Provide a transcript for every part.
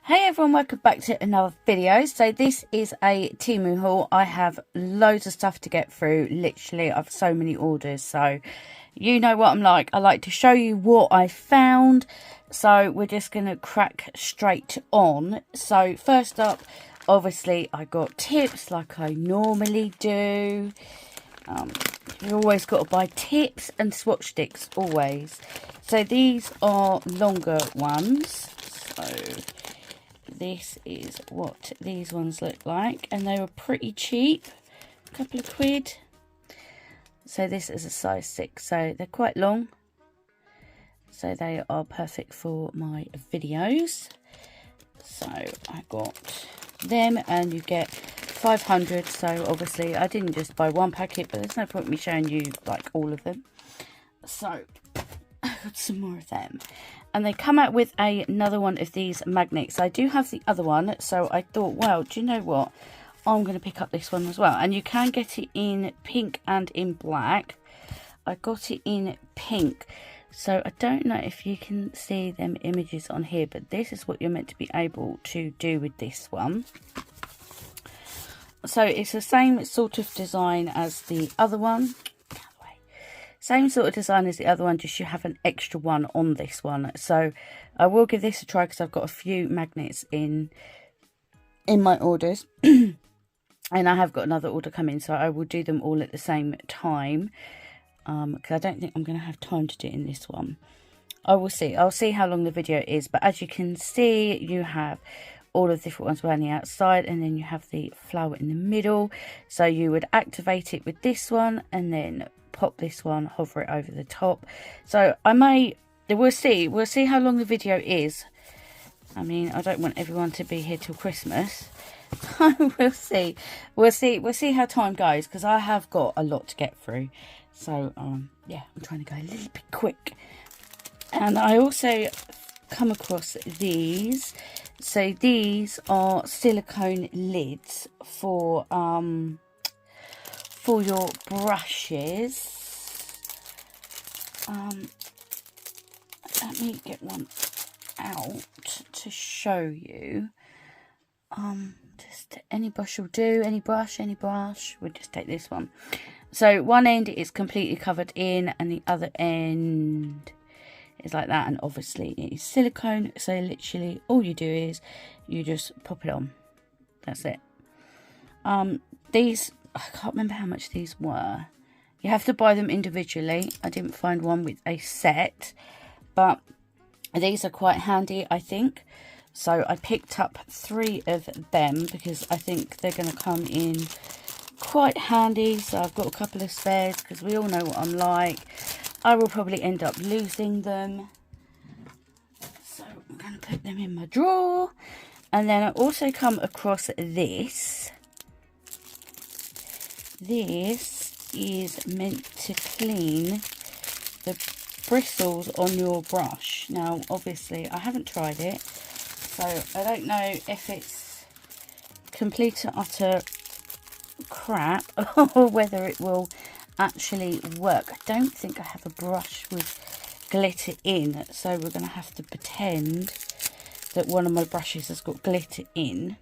Hey everyone, welcome back to another video. So this is a Temu haul. I have loads of stuff to get through. Literally, I have so many orders. So you know what I'm like. I like to show you what I found. So we're just going to crack straight on. So first up, obviously I got tips like I normally do. You always got to buy tips and swatch sticks, always. So these are longer ones. So this is what these ones look like, and they were pretty cheap, a couple of quid. So this is a size 6, so they're quite long, so they are perfect for my videos. So I got them, and you get 500. So obviously I didn't just buy one packet, but there's no point in me showing you like all of them. So I got some more of them. And they come out with another one of these magnets. I do have the other one, so I thought, well, do you know what? I'm going to pick up this one as well. And you can get it in pink and in black. I got it in pink. So I don't know if you can see them images on here, but this is what you're meant to be able to do with this one. So it's the same sort of design as the other one. Same sort of design as the other one, just you have an extra one on this one. So I will give this a try because I've got a few magnets in my orders. And I have got another order coming, so I will do them all at the same time. Because I don't think I'm going to have time to do it in this one. I will see. I'll see how long the video is. But as you can see, you have all of the different ones around the outside, and then you have the flower in the middle. So you would activate it with this one, and then pop this one, hover it over the top. So we'll see how long the video is. I mean, I don't want everyone to be here till Christmas. we'll see how time goes, because I have got a lot to get through. So yeah, I'm trying to go a little bit quick. And I also come across these. So these are silicone lids for your brushes. Let me get one out to show you. Just any brush will do, any brush. We'll just take this one. So one end is completely covered in, and the other end is like that, and obviously it is silicone. So literally all you do is you just pop it on. That's it. These, I can't remember how much these were. You have to buy them individually. I didn't find one with a set, but these are quite handy, I think. So I picked up 3 of them because I think they're going to come in quite handy. So I've got a couple of spares because we all know what I'm like. I will probably end up losing them. So I'm going to put them in my drawer. And then I also come across this. This is meant to clean the bristles on your brush. Now obviously I haven't tried it, so I don't know if it's complete and utter crap or whether it will actually work. I don't think I have a brush with glitter in, so we're going to have to pretend that one of my brushes has got glitter in.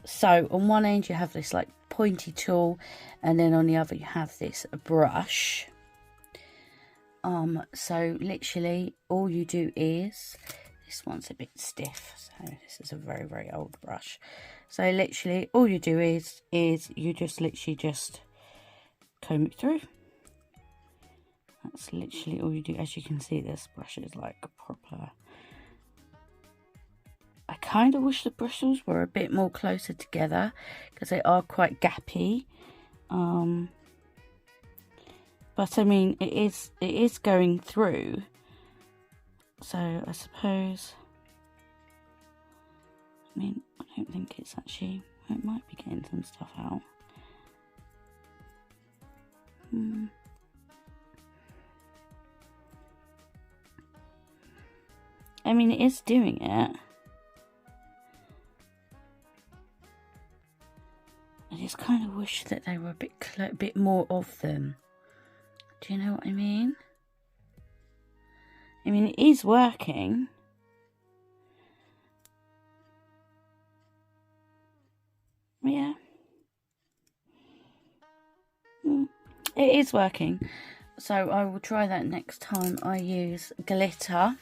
So on one end you have this like pointy tool, and then on the other you have this brush. So literally all you do is, this one's a bit stiff, so this is a very, very old brush. So literally all you do is you just literally just comb it through. That's literally all you do. As you can see, this brush is like proper. I kind of wish the bristles were a bit more closer together because they are quite gappy. But I mean, it is going through. So I suppose, I mean, I don't think it's actually, it might be getting some stuff out. I mean, it is doing it. I just kind of wish that they were a bit more of them. Do you know what I mean? I mean, it is working. it is working. So I will try that next time I use glitter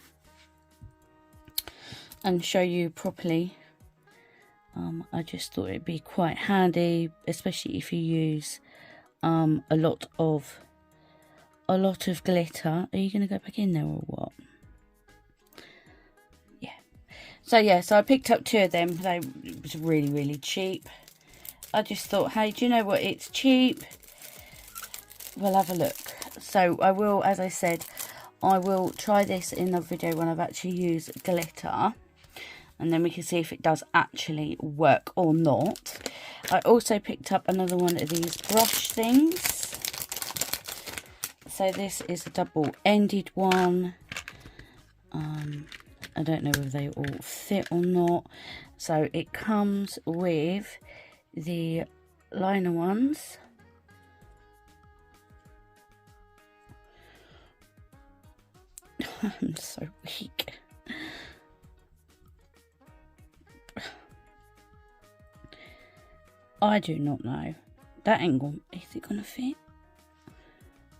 and show you properly. I just thought it'd be quite handy, especially if you use a lot of glitter. Are you going to go back in there or what? Yeah. So yeah, so I picked up 2 of them. It was really, really cheap. I just thought, hey, do you know what? It's cheap. We'll have a look. So I will, as I said, I will try this in a video when I've actually used glitter. And then we can see if it does actually work or not. I also picked up another one of these brush things. So this is a double-ended one. I don't know whether they all fit or not. So it comes with the liner ones. I'm so weak. I do not know. That angle, is it going to fit?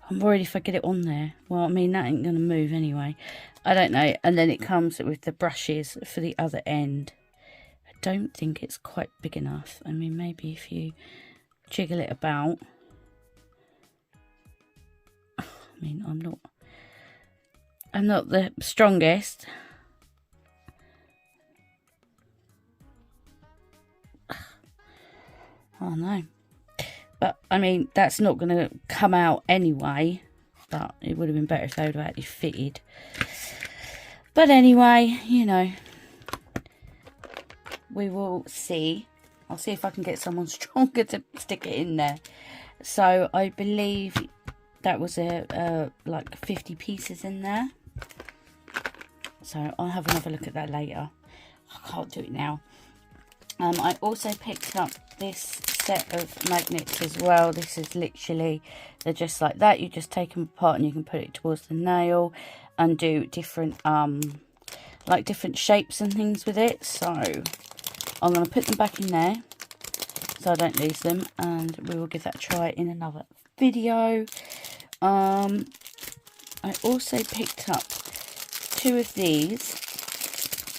I'm worried if I get it on there. Well, I mean, that ain't going to move anyway. I don't know. And then it comes with the brushes for the other end. I don't think it's quite big enough. I mean, maybe if you jiggle it about. I mean, I'm not the strongest. Oh no. But I mean, that's not going to come out anyway. But it would have been better if they would have actually fitted. But anyway, you know, we will see. I'll see if I can get someone stronger to stick it in there. So I believe that was like 50 pieces in there. So I'll have another look at that later. I can't do it now. I also picked up this set of magnets as well. This is literally, they're just like that. You just take them apart and you can put it towards the nail and do different like different shapes and things with it. So I'm going to put them back in there so I don't lose them, and we will give that a try in another video. I also picked up 2 of these.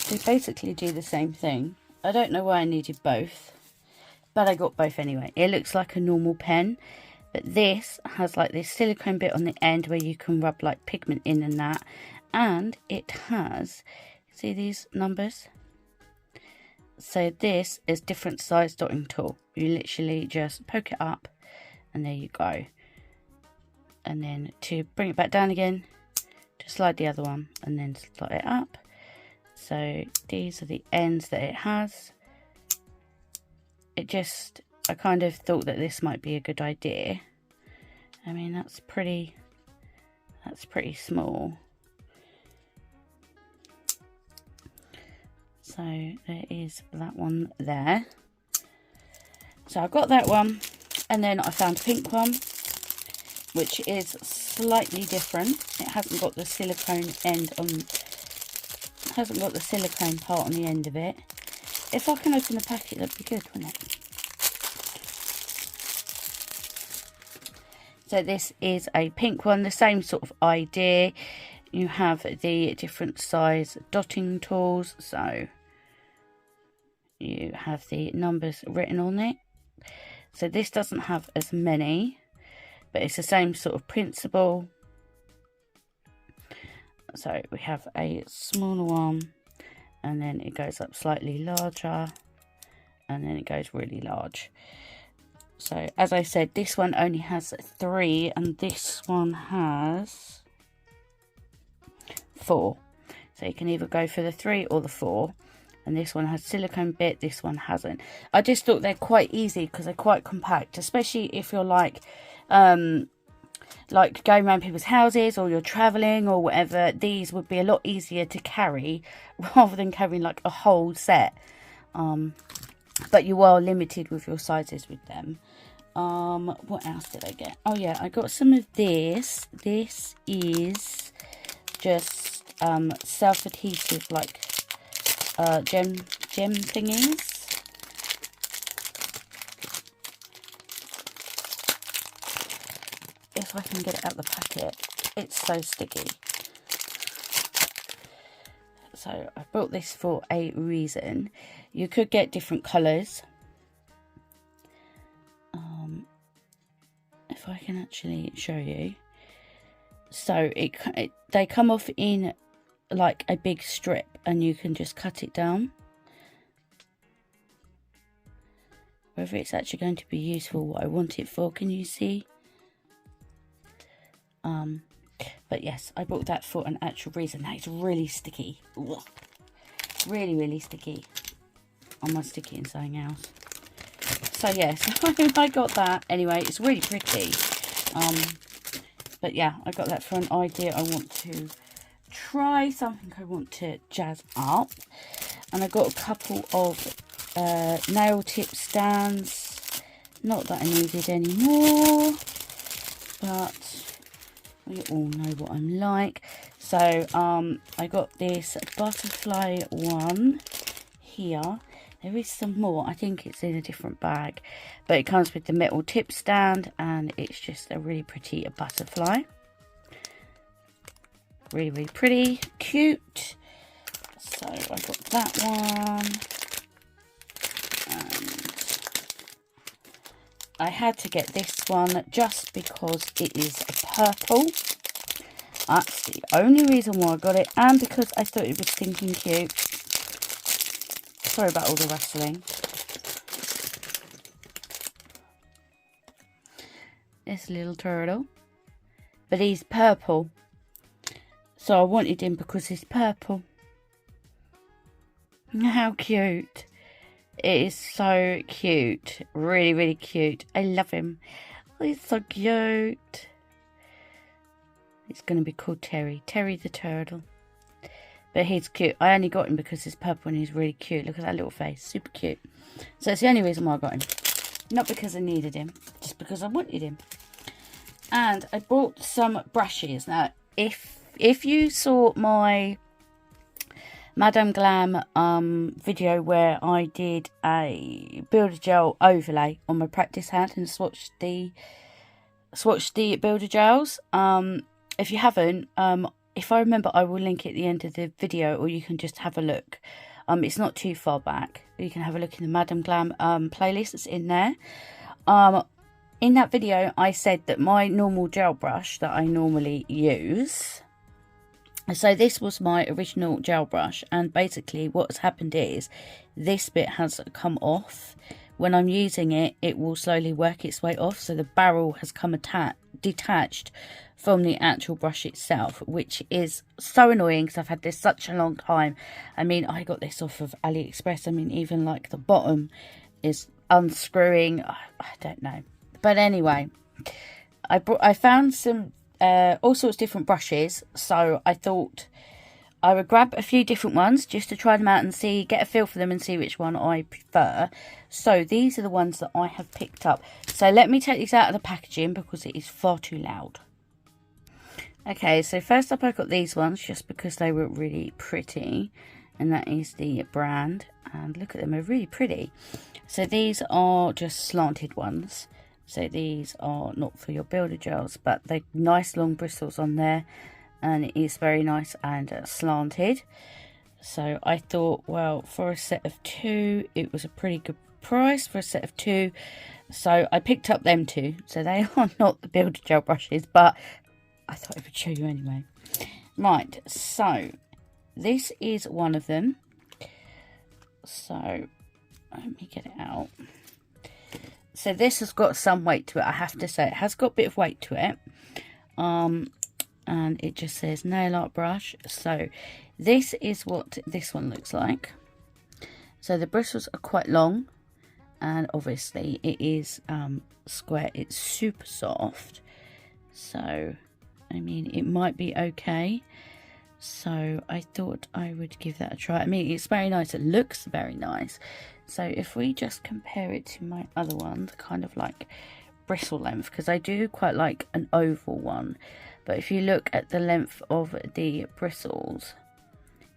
They basically do the same thing. I don't know why I needed both, but I got both anyway. It looks like a normal pen, but this has like this silicone bit on the end where you can rub like pigment in and that. And it has, see these numbers? So this is different size dotting tool. You literally just poke it up and there you go. And then to bring it back down again, just slide the other one and then slide it up. So these are the ends that it has. I kind of thought that this might be a good idea. I mean, that's pretty small. So there is that one there. So I got that one, and then I found a pink one, which is slightly different. It hasn't got the silicone end on. Hasn't got the silicone part on the end of it. If I can open the packet, that'd be good, wouldn't it? So this is a pink one, the same sort of idea. You have the different size dotting tools, so you have the numbers written on it. So this doesn't have as many, but it's the same sort of principle. So we have a smaller one, and then it goes up slightly larger, and then it goes really large. So as I said, this one only has 3, and this one has 4. So you can either go for the 3 or the 4. And this one has silicone bit, this one hasn't. I just thought they're quite easy because they're quite compact, especially if you're like going around people's houses or you're traveling or whatever. These would be a lot easier to carry rather than carrying like a whole set. But you are limited with your sizes with them. What else did I get? Oh yeah, I got some of this. This is just self-adhesive like gem thingies. if I can get it out of the packet. It's so sticky. So I bought this for a reason. You could get different colours. If I can actually show you. So they come off in like a big strip, and you can just cut it down. Whether it's actually going to be useful, what I want it for, can you see? But yes, I bought that for an actual reason. Now it's really sticky. Ugh. Really, really sticky. I'm more sticky and something else. So yes, I got that. Anyway, it's really pretty. But yeah, I got that for an idea I want to try, something I want to jazz up. And I got a couple of nail tip stands. Not that I needed anymore, but we all know what I'm like. So I got this butterfly one here. There is some more. I think it's in a different bag, but it comes with the metal tip stand, and it's just a really pretty butterfly. Really, really pretty, cute. So I got that one. I had to get this one just because it is purple. That's the only reason why I got it, and because I thought it was stinking cute. Sorry about all the rustling. This little turtle. But he's purple. So I wanted him because he's purple. How cute. It is so cute. Really, really cute. I love him. Oh, he's so cute. It's going to be called Terry. Terry the turtle. But he's cute. I only got him because he's purple and he's really cute. Look at that little face. Super cute. So it's the only reason why I got him. Not because I needed him. Just because I wanted him. And I bought some brushes. Now, if you saw my Madame Glam video where I did a Builder Gel overlay on my practice hand and swatched the Builder Gels. If you haven't, if I remember, I will link it at the end of the video, or you can just have a look. It's not too far back. You can have a look in the Madame Glam playlist that's in there. In that video, I said that my normal gel brush that I normally use. So this was my original gel brush, and basically what's happened is this bit has come off. When I'm using it, it will slowly work its way off. So the barrel has come detached from the actual brush itself, which is so annoying because I've had this such a long time. I mean, I got this off of AliExpress. I mean, even like the bottom is unscrewing. I don't know. But anyway, I found some all sorts of different brushes, so I thought I would grab a few different ones just to try them out and see, get a feel for them and see which one I prefer. So these are the ones that I have picked up. So let me take these out of the packaging because it is far too loud. Okay, so first up I got these ones just because they were really pretty, and that is the brand, and look at them, they're really pretty. So these are just slanted ones. So these are not for your builder gels, but they're nice long bristles on there, and it is very nice and slanted. So I thought, well, for a set of two, it was a pretty good price for a set of two. So I picked up them two. So they are not the builder gel brushes, but I thought I would show you anyway. Right, so this is one of them. So let me get it out. So this has got some weight to it, I have to say. It has got a bit of weight to it. And it just says nail art brush. So this is what this one looks like. So the bristles are quite long. And obviously it is square. It's super soft. So, I mean, it might be okay. So I thought I would give that a try. I mean, it's very nice. It looks very nice. So if we just compare it to my other one, the kind of like bristle length, because I do quite like an oval one. But if you look at the length of the bristles,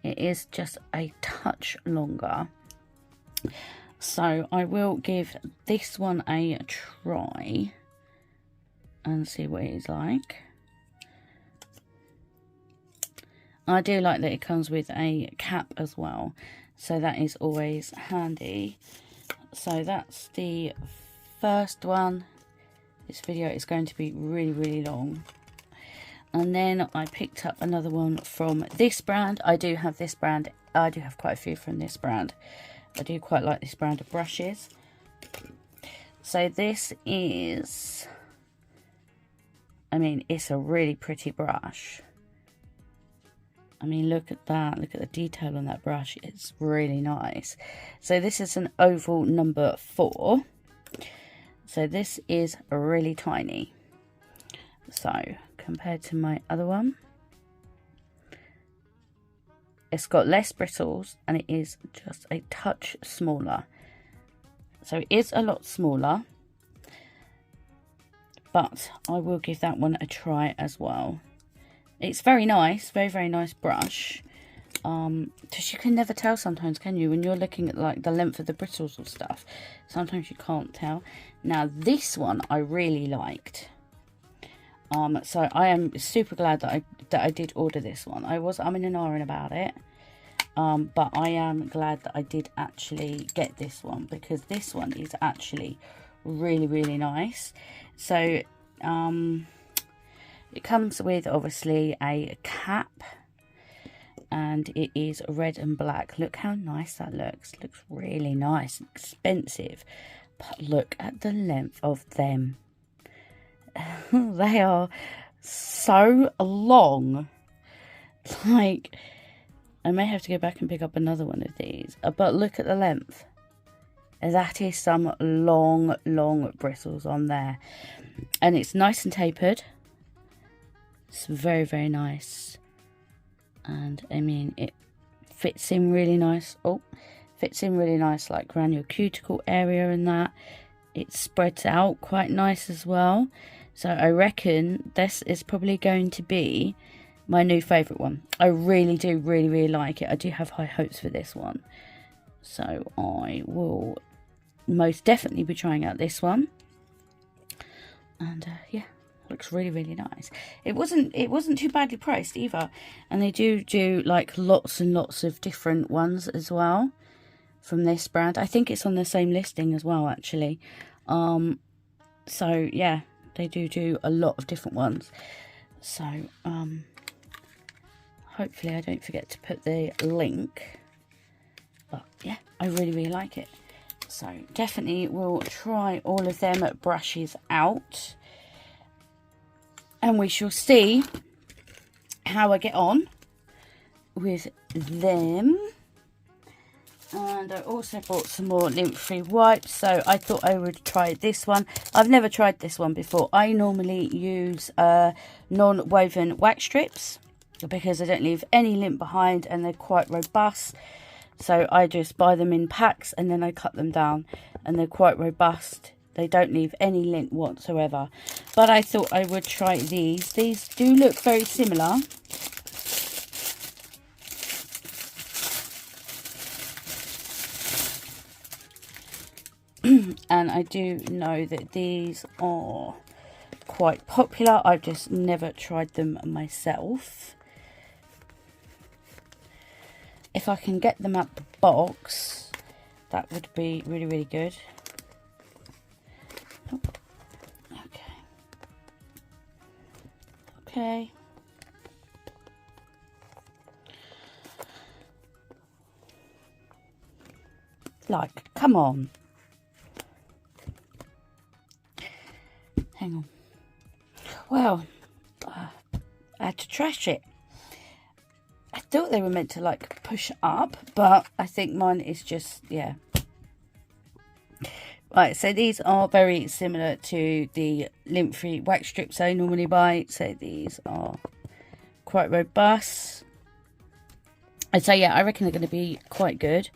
it is just a touch longer. So I will give this one a try. and see what it is like. I do like that it comes with a cap as well, so that is always handy. So that's the first one. This video is going to be really long. And then I picked up another one from this brand. I do have this brand. I do have quite a few from this brand. I do quite like this brand of brushes. So this is, I mean, it's a really pretty brush. I mean, look at that. Look at the detail on that brush. It's really nice. So this is an oval number 4. So this is really tiny. So compared to my other one, it's got less bristles and it is just a touch smaller. So it is a lot smaller, but I will give that one a try as well. It's very nice, very nice brush. Because you can never tell sometimes, can you? When you're looking at like the length of the bristles or stuff, sometimes you can't tell. Now this one I really liked. So I am super glad that I did order this one. I'm in an iron about it. But I am glad that I did actually get this one, because this one is actually really nice. So it comes with obviously a cap, and it is red and black. Look how nice that looks. Looks really nice and expensive, but look at the length of them. They are so long. Like, I may have to go back and pick up another one of these, but look at the length. That is some long bristles on there, and it's nice and tapered. It's very nice, and I mean it fits in really nice. Oh, fits in really nice, like around your cuticle area and that. It spreads out quite nice as well. So I reckon this is probably going to be my new favourite one. I really do really like it. I do have high hopes for this one, so I will most definitely be trying out this one. And yeah, looks really nice. It wasn't too badly priced either, and they do like lots and lots of different ones as well from this brand. I think it's on the same listing as well, actually. So yeah, they do a lot of different ones. So hopefully I don't forget to put the link. But yeah, I really like it. So definitely will try all of them brushes out, and we shall see how I get on with them. And I also bought some more lint-free wipes, so I thought I would try this one. I've never tried this one before. I normally use non-woven wax strips because I don't leave any lint behind, and they're quite robust. So I just buy them in packs and then I cut them down, and they're quite robust. They don't leave any lint whatsoever. But I thought I would try these. These do look very similar. And I do know that these are quite popular. I've just never tried them myself. If I can get them out the box, that would be really good. Okay. Like, come on. Hang on. Well, I had to trash it. I thought they were meant to like push up, but I think mine is just, yeah. Right, so these are very similar to the lint-free wax strips I normally buy. So these are quite robust. And so yeah, I reckon they're going to be quite good.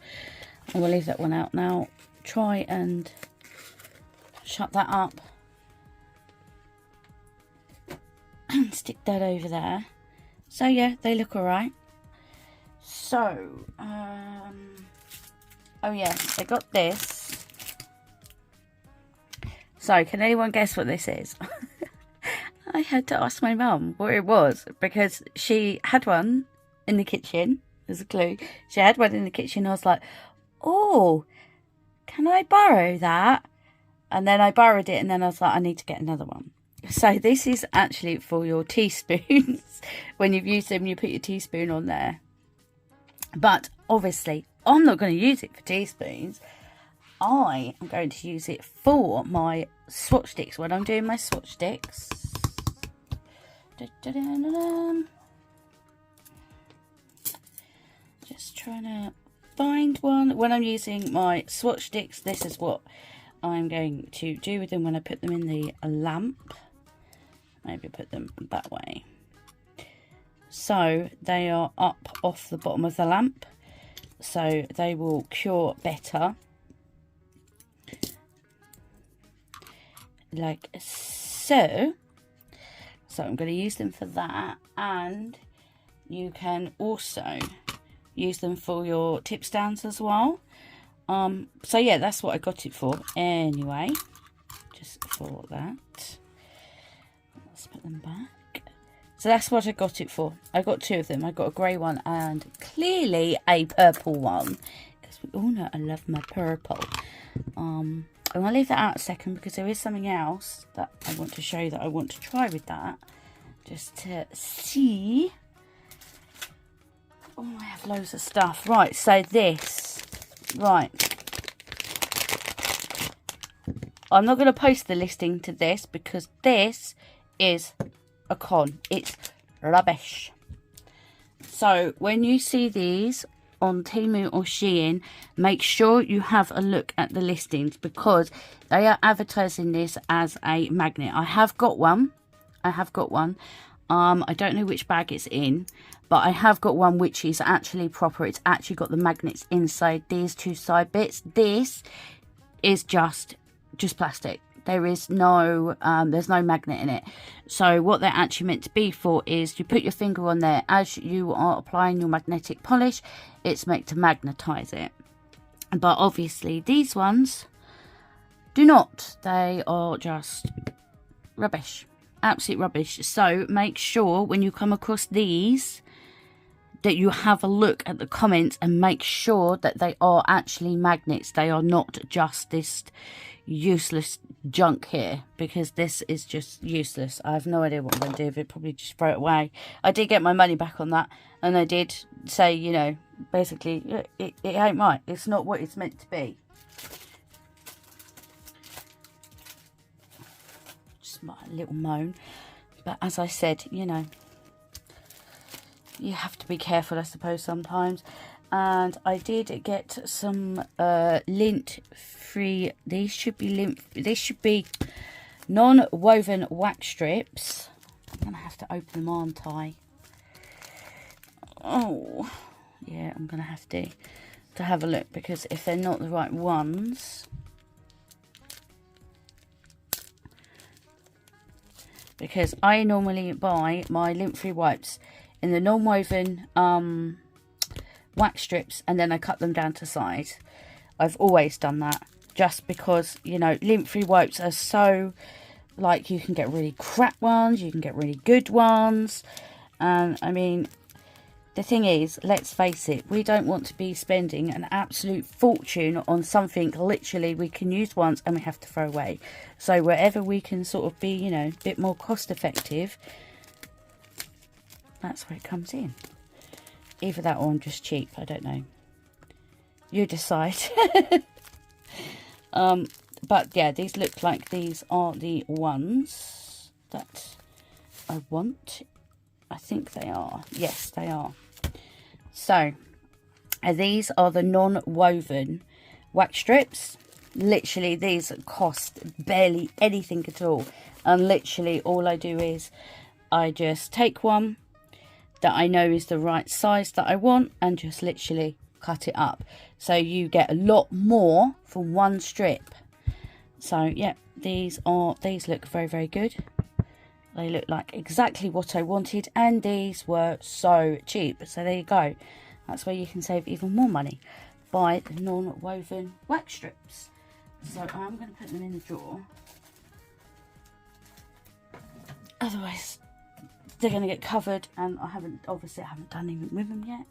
I will leave that one out now. Try and shut that up. And stick that over there. So yeah, they look alright. So, oh yeah, I got this. So, can anyone guess what this is? I had to ask my mum what it was, because she had one in the kitchen. There's a clue. She had one in the kitchen. I was like, oh, can I borrow that? And then I borrowed it, and then I was like, I need to get another one. So this is actually for your teaspoons. When you've used them, you put your teaspoon on there. But obviously, I'm not going to use it for teaspoons. I am going to use it for my swatch sticks when I'm doing my swatch sticks. Just trying to find one. When I'm using my swatch sticks, this is what I'm going to do with them when I put them in the lamp. Maybe put them that way. So they are up off the bottom of the lamp, so they will cure better. Like so. So I'm going to use them for that, and you can also use them for your tip stands as well. So yeah, that's what I got it for anyway, just for that. Let's put them back. So that's what I got it for. I got two of them. I got a grey one and clearly a purple one, because we all know I love my purple. I'm going to leave that out a second, because there is something else that I want to show you that I want to try with that, just to see. Oh, I have loads of stuff. Right, so this. Right. I'm not going to post the listing to this, because this is a con. It's rubbish. So when you see these on Temu or Shein, make sure you have a look at the listings, because they are advertising this as a magnet. I have got one. I don't know which bag it's in, but I have got one which is actually proper. It's actually got the magnets inside these two side bits. This is just plastic. There is no there's no magnet in it. So what they're actually meant to be for is you put your finger on there as you are applying your magnetic polish. It's meant to magnetize it. But obviously these ones do not. They are just rubbish. Absolute rubbish. So make sure when you come across these that you have a look at the comments and make sure that they are actually magnets. They are not just this useless junk here, because this is just useless. I have no idea what I'm going to do with it. Probably just throw it away. I did get my money back on that, and I did say, you know, basically it ain't right. It's not what it's meant to be. Just my little moan. But as I said, you know, you have to be careful, I suppose, sometimes. And I did get some lint free. These should be non-woven wax strips. I'm gonna have to open them, aren't I? Oh yeah, I'm gonna have to have a look, because if they're not the right ones, because I normally buy my lint free wipes in the non-woven wax strips, and then I cut them down to size. I've always done that, just because, you know, lint free wipes are so, like, you can get really crap ones, you can get really good ones, and I mean, the thing is, let's face it, we don't want to be spending an absolute fortune on something literally we can use once and we have to throw away. So wherever we can sort of be, you know, a bit more cost effective, that's where it comes in. Either that or I'm just cheap. I don't know. You decide. But yeah, these look like these are the ones that I want. I think they are. Yes, they are. So these are the non-woven wax strips. Literally, these cost barely anything at all. And literally, all I do is I just take one that I know is the right size that I want and just literally cut it up. So you get a lot more for one strip. So yeah, these look very, very good. They look like exactly what I wanted, and these were so cheap. So there you go. That's where you can save even more money. Buy the non-woven wax strips. So I'm going to put them in the drawer. otherwise they're going to get covered, and I haven't done anything with them yet.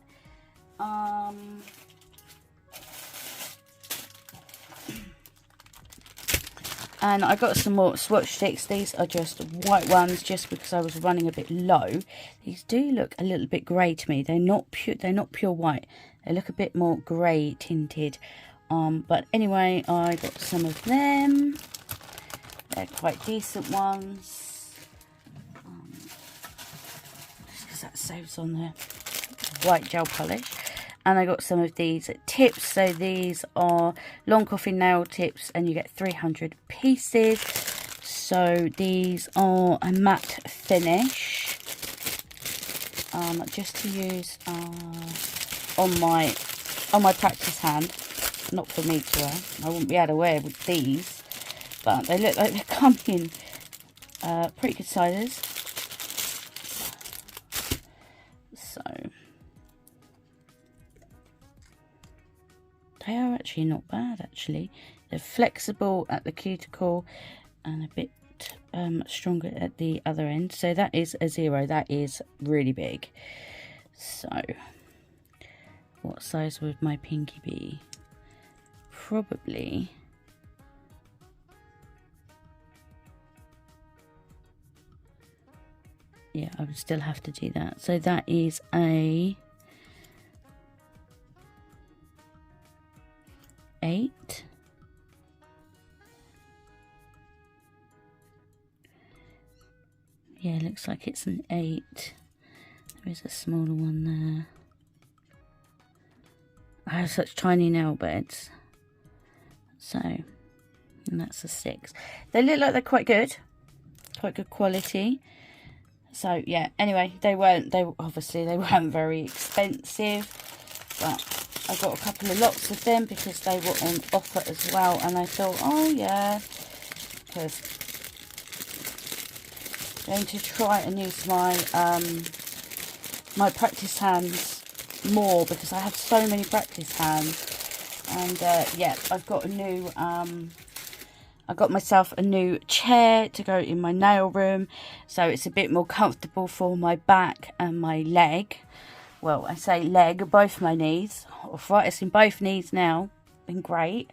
And I got some more swatch sticks. These are just white ones, just because I was running a bit low. These do look a little bit grey to me. They're not pure white. They look a bit more grey tinted. But anyway, I got some of them. They're quite decent ones. Just because that saves on the white gel polish. And I got some of these tips. So these are long coffin nail tips, and you get 300 pieces. So these are a matte finish, just to use on my practice hand, not for me to wear. I wouldn't be able to wear with these, but they look like they come in pretty good sizes. So they are actually not bad, actually. They're flexible at the cuticle and a bit stronger at the other end. So that is a 0. That is really big. So what size would my pinky be? Probably yeah, I would still have to do that. So that is a 8. Yeah, looks like it's an 8. There is a smaller one there. I have such tiny nail beds. So, and that's a 6. They look like they're quite good quality. So yeah, anyway, they weren't very expensive, but I got a couple of lots of them because they were on offer as well, and I thought, oh yeah, because I'm going to try and use my my practice hands more, because I have so many practice hands. And yeah, I've got a new I got myself a new chair to go in my nail room, so it's a bit more comfortable for my back and my leg. Well, I say leg, both my knees. Arthritis in both knees now. Been great.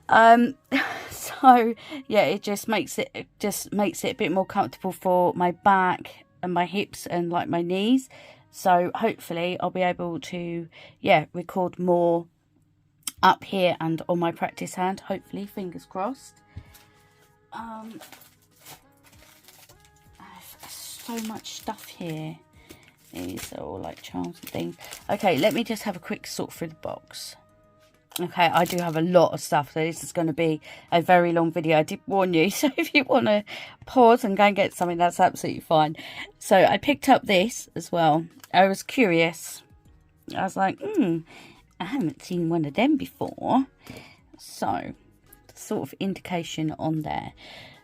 So yeah, it just makes it a bit more comfortable for my back and my hips and like my knees. So hopefully I'll be able to record more up here and on my practice hand, hopefully, fingers crossed. I have so much stuff here. These are all like charms and things. Okay, let me just have a quick sort through the box. Okay, I do have a lot of stuff, so this is going to be a very long video. I did warn you, so if you want to pause and go and get something, that's absolutely fine. So I picked up this as well. I was curious. I was like, I haven't seen one of them before. So, sort of indication on there.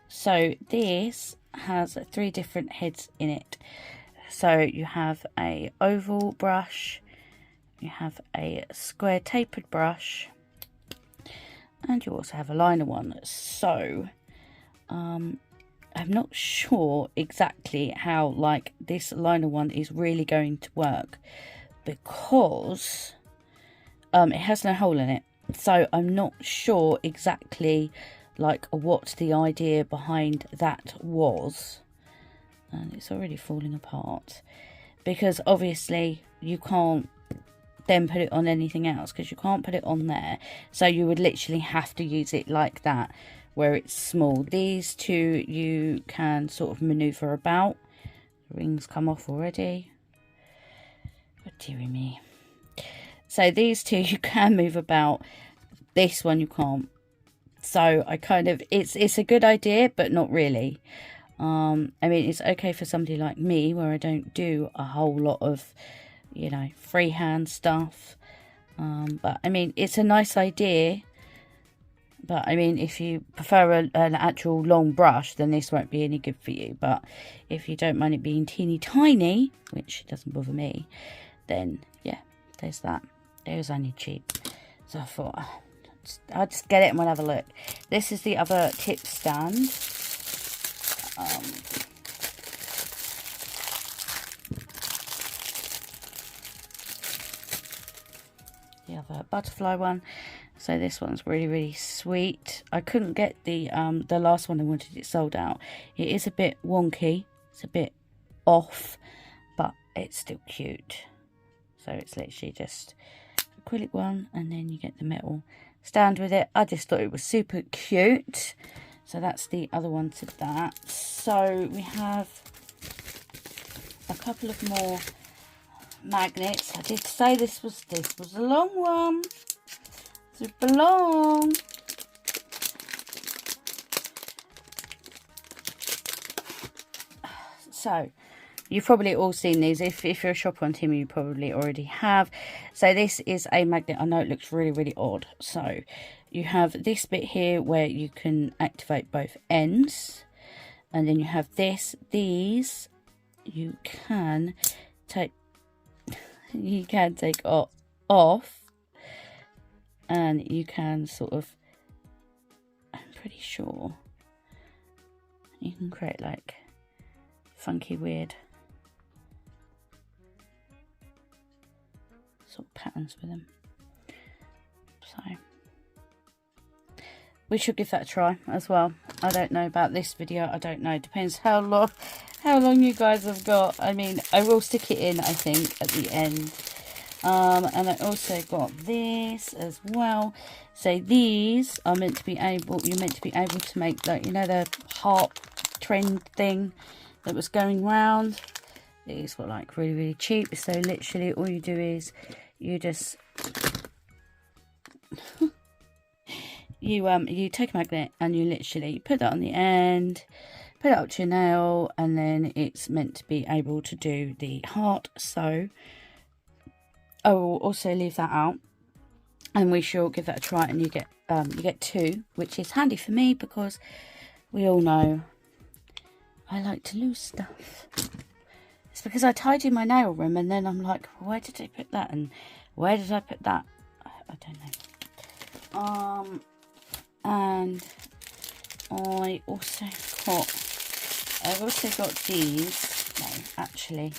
So this has 3 different heads in it. So you have a oval brush, you have a square tapered brush, and you also have a liner one. So I'm not sure exactly how like this liner one is really going to work, because it has no hole in it. So I'm not sure exactly like what the idea behind that was. And it's already falling apart, because obviously you can't then put it on anything else, because you can't put it on there. So you would literally have to use it like that, where it's small. These two you can sort of maneuver about. The rings come off already. Oh dearie me. So these two you can move about. This one you can't. So I kind of, it's a good idea, but not really. I mean, it's okay for somebody like me, where I don't do a whole lot of, you know, freehand stuff. But I mean, it's a nice idea. But I mean, if you prefer an actual long brush, then this won't be any good for you. But if you don't mind it being teeny tiny, which doesn't bother me, then yeah, there's that. It was only cheap. So I thought, I'll just get it and we'll have a look. This is the other tip stand. the other butterfly one. So this one's really sweet. I couldn't get the last one I wanted, it sold out. It is a bit wonky, it's a bit off, but it's still cute. So it's literally just acrylic one, and then you get the metal stand with it. I just thought it was super cute. So that's the other one to that. So we have a couple of more magnets. I did say this was a long one. Super long. So you've probably all seen these. If you're a shopper on Temu, you probably already have. So this is a magnet. I know it looks really odd. So you have this bit here where you can activate both ends, and then you have these you can take off, and you can sort of, I'm pretty sure you can create like funky weird sort of patterns with them. So we should give that a try as well. I don't know about this video, I don't know, depends how long you guys have got. I mean, I will stick it in, I think, at the end. And I also got this as well. So these are meant to be able, you're meant to be able to make, like, you know, the heart trend thing that was going round. These were like really cheap. So literally all you do is you just you take a magnet and you literally put that on the end, put it up to your nail, and then it's meant to be able to do the heart. So I will also leave that out, and we shall give that a try. And you get two, which is handy for me because we all know I like to lose stuff. It's because I tidy my nail room and then I'm like, where did I put that, and where did I put that? I don't know. And I've also got these. No, actually,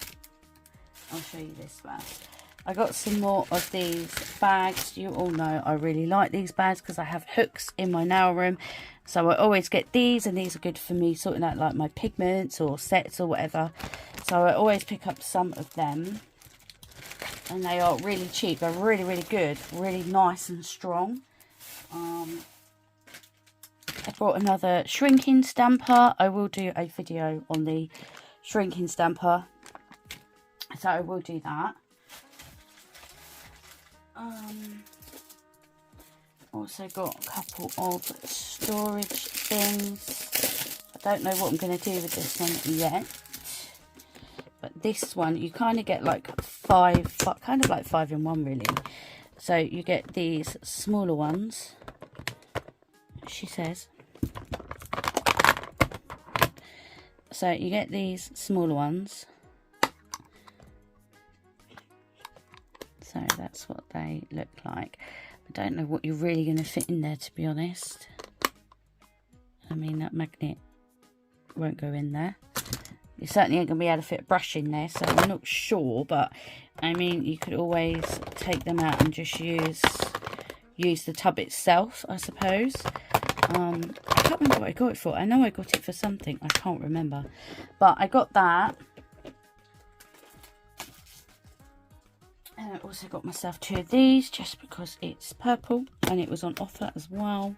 I'll show you this first. I got some more of these bags. You all know I really like these bags because I have hooks in my nail room. So I always get these, and these are good for me sorting out like my pigments or sets or whatever. So I always pick up some of them. And they are really cheap. They're really good. Really nice and strong. I bought another shrinking stamper. I will do a video on the shrinking stamper. So I will do that. Also got a couple of storage things. I don't know what I'm going to do with this one yet, but this one you kind of get like kind of like 5 in 1 really. So you get these smaller ones, she says. So you get these smaller ones. So that's what they look like. I don't know what you're really going to fit in there, to be honest. I mean, that magnet won't go in there. You certainly ain't going to be able to fit a brush in there, so I'm not sure. But, I mean, you could always take them out and just use the tub itself, I suppose. I can't remember what I got it for. I know I got it for something. I can't remember. But I got that. And I also got myself 2 of these just because it's purple and it was on offer as well.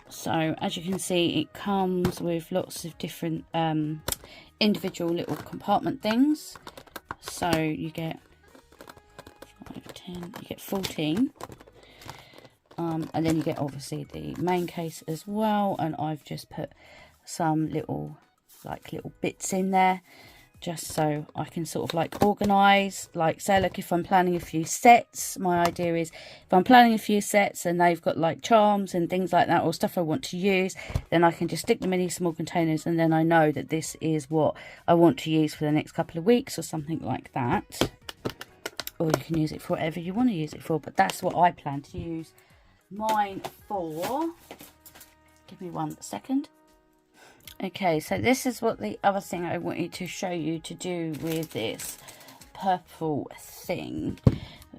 So as you can see, it comes with lots of different individual little compartment things. So you get 5, 10, you get 14. And then you get obviously the main case as well. And I've just put some little bits in there, just so I can sort of like organise, like say like if I'm planning a few sets, my idea is if I'm planning a few sets and they've got like charms and things like that or stuff I want to use, then I can just stick them in these small containers, and then I know that this is what I want to use for the next couple of weeks or something like that. Or you can use it for whatever you want to use it for, but that's what I plan to use mine for. Give me 1 second. Okay, so this is what the other thing I wanted to show you to do with this purple thing.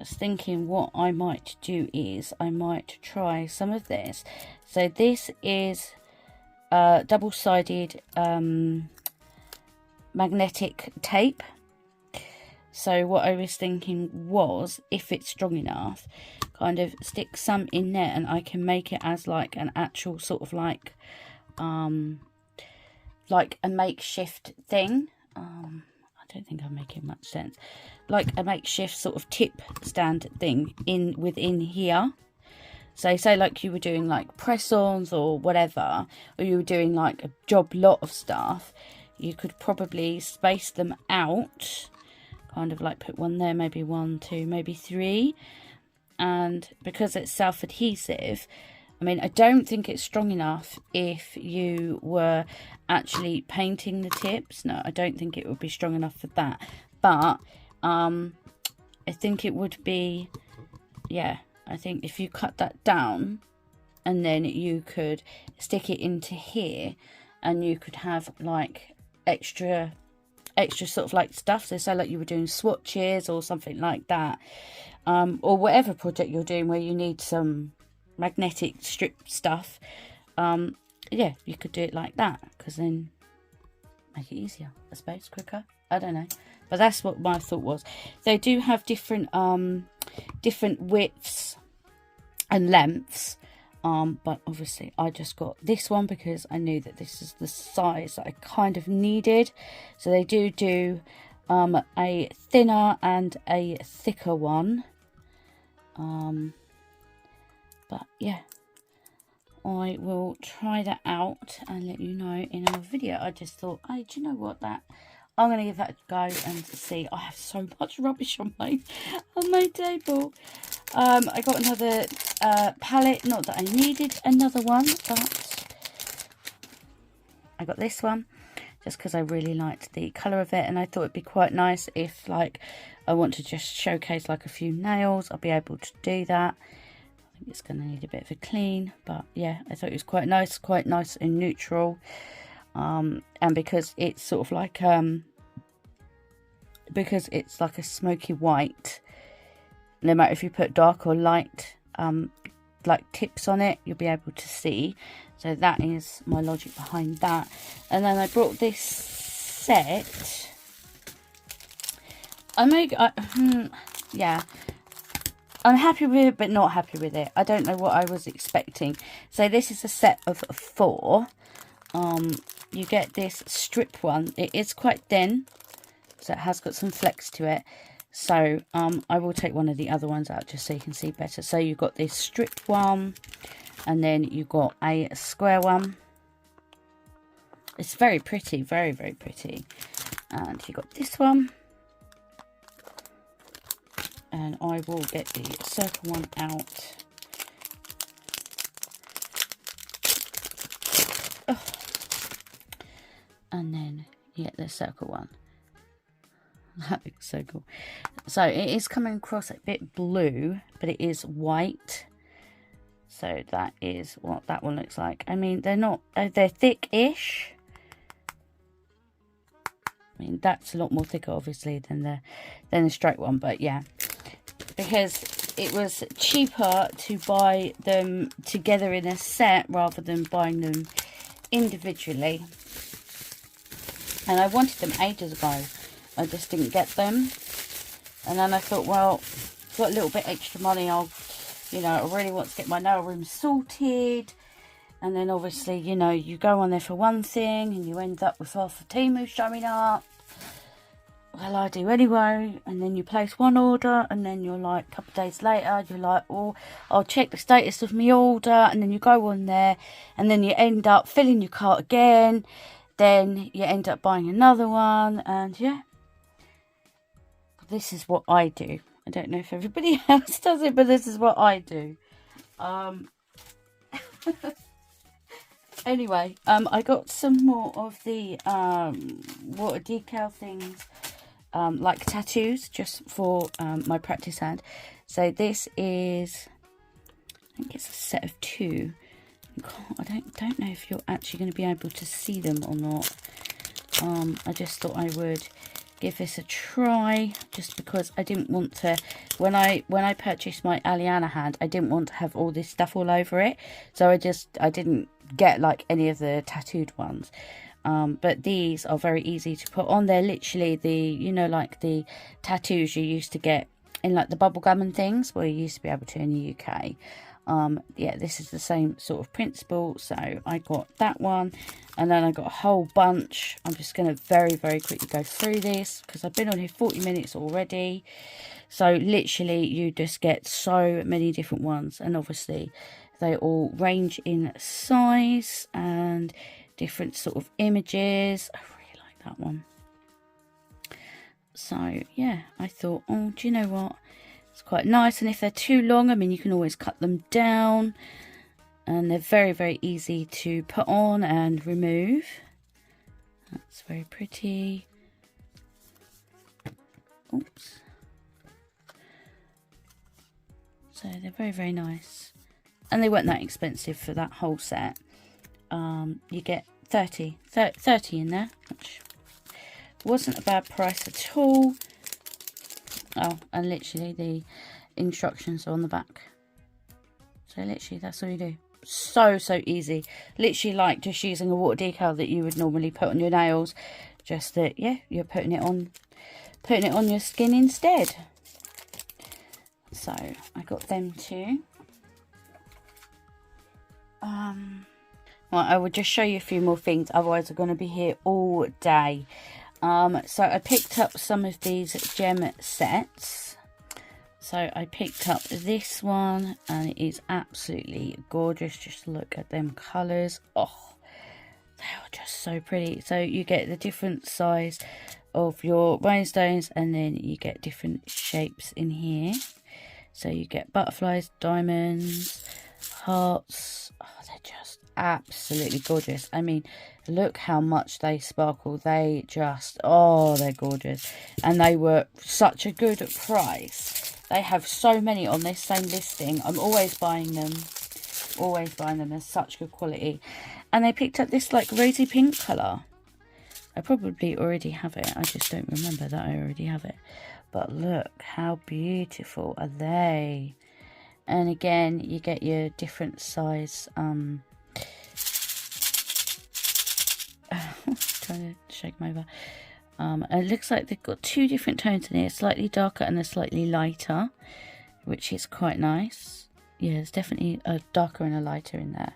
was thinking what I might do is I might try some of this. So this is double-sided magnetic tape. So what I was thinking was, if it's strong enough, kind of stick some in there, and I can make it as like an actual sort of like a makeshift thing. I don't think I'm making much sense. Like a makeshift sort of tip stand thing within here. So say like you were doing like press-ons or whatever, or you were doing like a job lot of stuff, you could probably space them out, kind of like put one there, maybe 1, 2, maybe 3. And because it's self-adhesive, I mean, I don't think it's strong enough if you were actually painting the tips. No, I don't think it would be strong enough for that. But I think it would be, yeah, I think if you cut that down and then you could stick it into here, and you could have like extra sort of like stuff. So say like you were doing swatches or something like that, or whatever project you're doing where you need some magnetic strip stuff, yeah, you could do it like that, because then make it easier, I suppose, quicker. I don't know, but that's what my thought was. They do have different widths and lengths, but obviously I just got this one because I knew that this is the size that I kind of needed. So they do a thinner and a thicker one, but yeah, I will try that out and let you know in our video. I just thought, hey, do you know what, that I'm going to give that a go and see. I have so much rubbish on my table. I got another palette, not that I needed another one, but I got this one just because I really liked the colour of it, and I thought it'd be quite nice if like I want to just showcase like a few nails, I'll be able to do that. I think it's going to need a bit of a clean, but yeah, I thought it was quite nice and neutral. And because it's sort of like because it's like a smoky white, no matter if you put dark or light like tips on it, you'll be able to see. So that is my logic behind that. And then I brought this set. Yeah, I'm happy with it but not happy with it. I don't know what I was expecting. So this is a set of 4. You get this strip one. It is quite thin, so it has got some flex to it. So I will take one of the other ones out just so you can see better. So you've got this strip one, and then you've got a square one. It's very pretty, very, very pretty. And you got this one. And I will get the circle one out. Oh. And then you get the circle one. That looks so cool. So it is coming across a bit blue, but it is white. So that is what that one looks like. I mean, they're not, they're thick-ish. I mean, that's a lot more thicker, obviously, than the straight one. But yeah, because it was cheaper to buy them together in a set rather than buying them individually. And I wanted them ages ago. I just didn't get them. And then I thought, well, I've got a little bit extra money. I really want to get my nail room sorted. And then obviously, you know, you go on there for one thing and you end up with half of Temu showing up. Well, I do anyway. And then you place one order, and then you're like, a couple of days later, you're like, oh, I'll check the status of my order. And then you go on there, and then you end up filling your cart again. Then you end up buying another one, and yeah. This is what I do. I don't know if everybody else does it, but this is what I do. Anyway, I got some more of the water decal things, like tattoos, just for my practice hand. So this is, I think it's a set of 2. I don't know if you're actually going to be able to see them or not. I just thought I would give this a try, just because I didn't want to, when I purchased my Aliana hand, I didn't want to have all this stuff all over it, so I didn't get like any of the tattooed ones. But these are very easy to put on. They're literally the, you know, like the tattoos you used to get in like the bubble gum and things, where you used to be able to in the UK. Yeah, this is the same sort of principle. So I got that one, and then I got a whole bunch. I'm just going to very quickly go through this, because I've been on here 40 minutes already. So literally you just get so many different ones, and obviously they all range in size and different sort of images. I really like that one. So yeah, I thought, oh, do you know what, it's quite nice. And if they're too long, I mean, you can always cut them down, and they're very easy to put on and remove. That's very pretty. Oops. So they're very nice, and they weren't that expensive for that whole set. You get 30 in there, which wasn't a bad price at all. Oh, and literally the instructions are on the back. So literally that's all you do. So easy. Literally like just using a water decal that you would normally put on your nails. Just that, yeah, you're putting it on your skin instead. So I got them too. Well, I will just show you a few more things, otherwise I'm going to be here all day. So I picked up some of these gem sets. So I picked up this one, and it is absolutely gorgeous. Just look at them colours. Oh, they are just so pretty. So you get the different size of your rhinestones, and then you get different shapes in here. So you get butterflies, diamonds, hearts. Oh, they're just absolutely gorgeous. I mean, look how much they sparkle. They just, oh, they're gorgeous. And they were such a good price. They have so many on this same listing. I'm always buying them. Always buying them. They're such good quality. And they picked up this like rosy pink colour. I probably already have it. I just don't remember that I already have it. But look, how beautiful are they? And again, you get your different size. Trying to shake them over. And it looks like they've got two different tones in here, a slightly darker and a slightly lighter, which is quite nice. Yeah, there's definitely a darker and a lighter in there.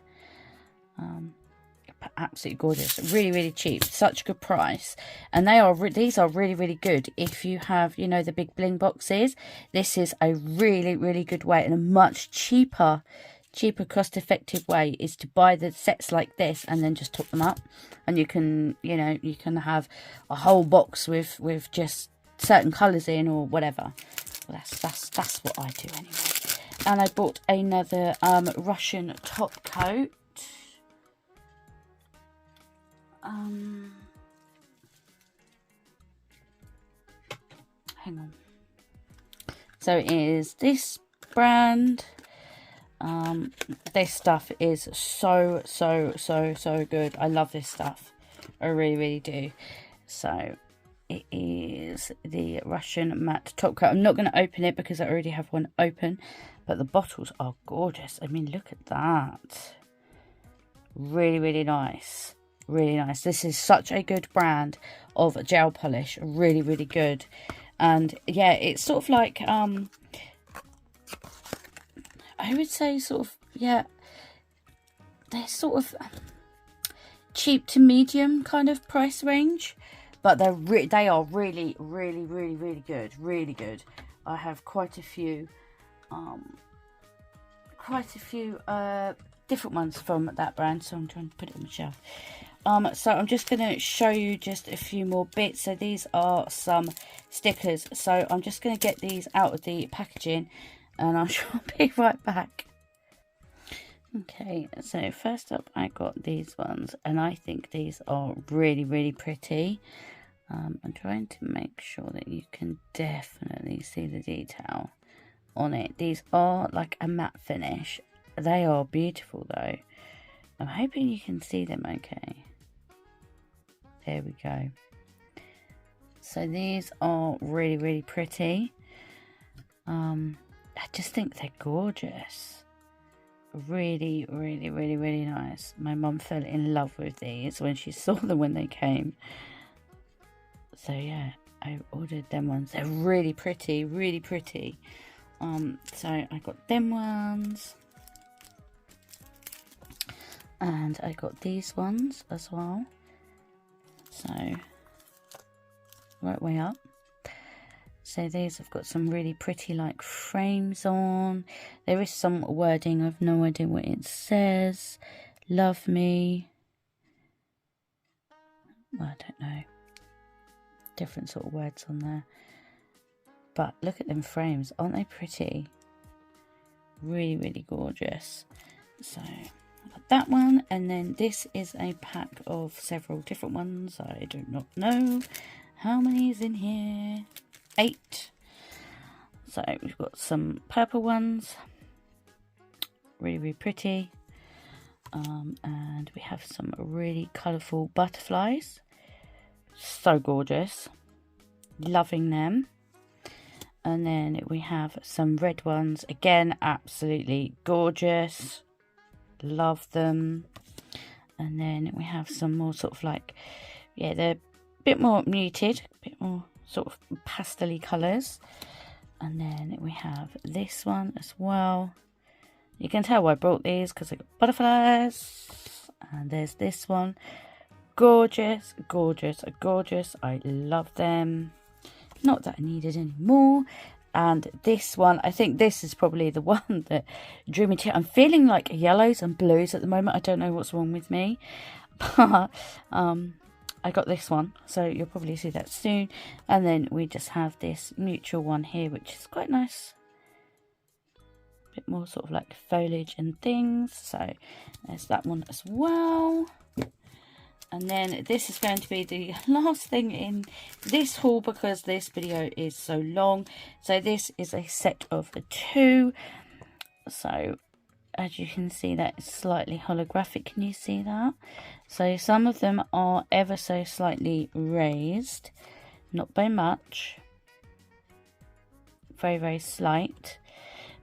Absolutely gorgeous. Really cheap. Such a good price. And these are really good if you have, you know, the big bling boxes. This is a really good way, and a much cheaper cost-effective way is to buy the sets like this and then just top them up, and you can, you know, you can have a whole box with just certain colors in or whatever. Well, that's what I do anyway. And I bought another Russian top coat. Hang on. So it is this brand. This stuff is so good. I love this stuff. I really do. So it is the Russian matte top coat. I'm not going to open it because I already have one open, but the bottles are gorgeous. I mean, look at that. Really nice. Really nice. This is such a good brand of gel polish. Really good. And yeah, it's sort of like I would say sort of, yeah, they're sort of cheap to medium kind of price range, but they are really good. Really good. I have quite a few different ones from that brand, so I'm trying to put it on the shelf. So I'm just going to show you just a few more bits. So these are some stickers. So I'm just going to get these out of the packaging, and I shall be right back. Okay, so first up I got these ones, and I think these are really pretty. I'm trying to make sure that you can definitely see the detail on it. These are like a matte finish. They are beautiful though. I'm hoping you can see them okay. There we go. So these are really pretty. I just think they're gorgeous. Really nice. My mum fell in love with these when she saw them when they came. So yeah, I ordered them ones. They're really pretty. So I got them ones. And I got these ones as well. So right way up. So these have got some really pretty like frames on. There is some wording. I've no idea what it says. Love me. Well, I don't know. Different sort of words on there. But look at them frames. Aren't they pretty? Really gorgeous. So I got that one. And then this is a pack of several different ones. I do not know how many is in here. 8. So we've got some purple ones, really pretty, and we have some really colourful butterflies, so gorgeous, loving them. And then we have some red ones, again absolutely gorgeous, love them. And then we have some more sort of like, yeah, they're a bit more muted, a bit more sort of pastel-y colours. And then we have this one as well. You can tell why I brought these because I got butterflies. And there's this one. Gorgeous. I love them. Not that I needed any more. And this one, I think this is probably the one that drew me to it. I'm feeling like yellows and blues at the moment. I don't know what's wrong with me. But I got this one, so you'll probably see that soon. And then we just have this neutral one here, which is quite nice. A bit more sort of like foliage and things. So there's that one as well. And then this is going to be the last thing in this haul because this video is so long. So this is a set of 2. So as you can see, that is slightly holographic. Can you see that? So some of them are ever so slightly raised, not by much, very slight.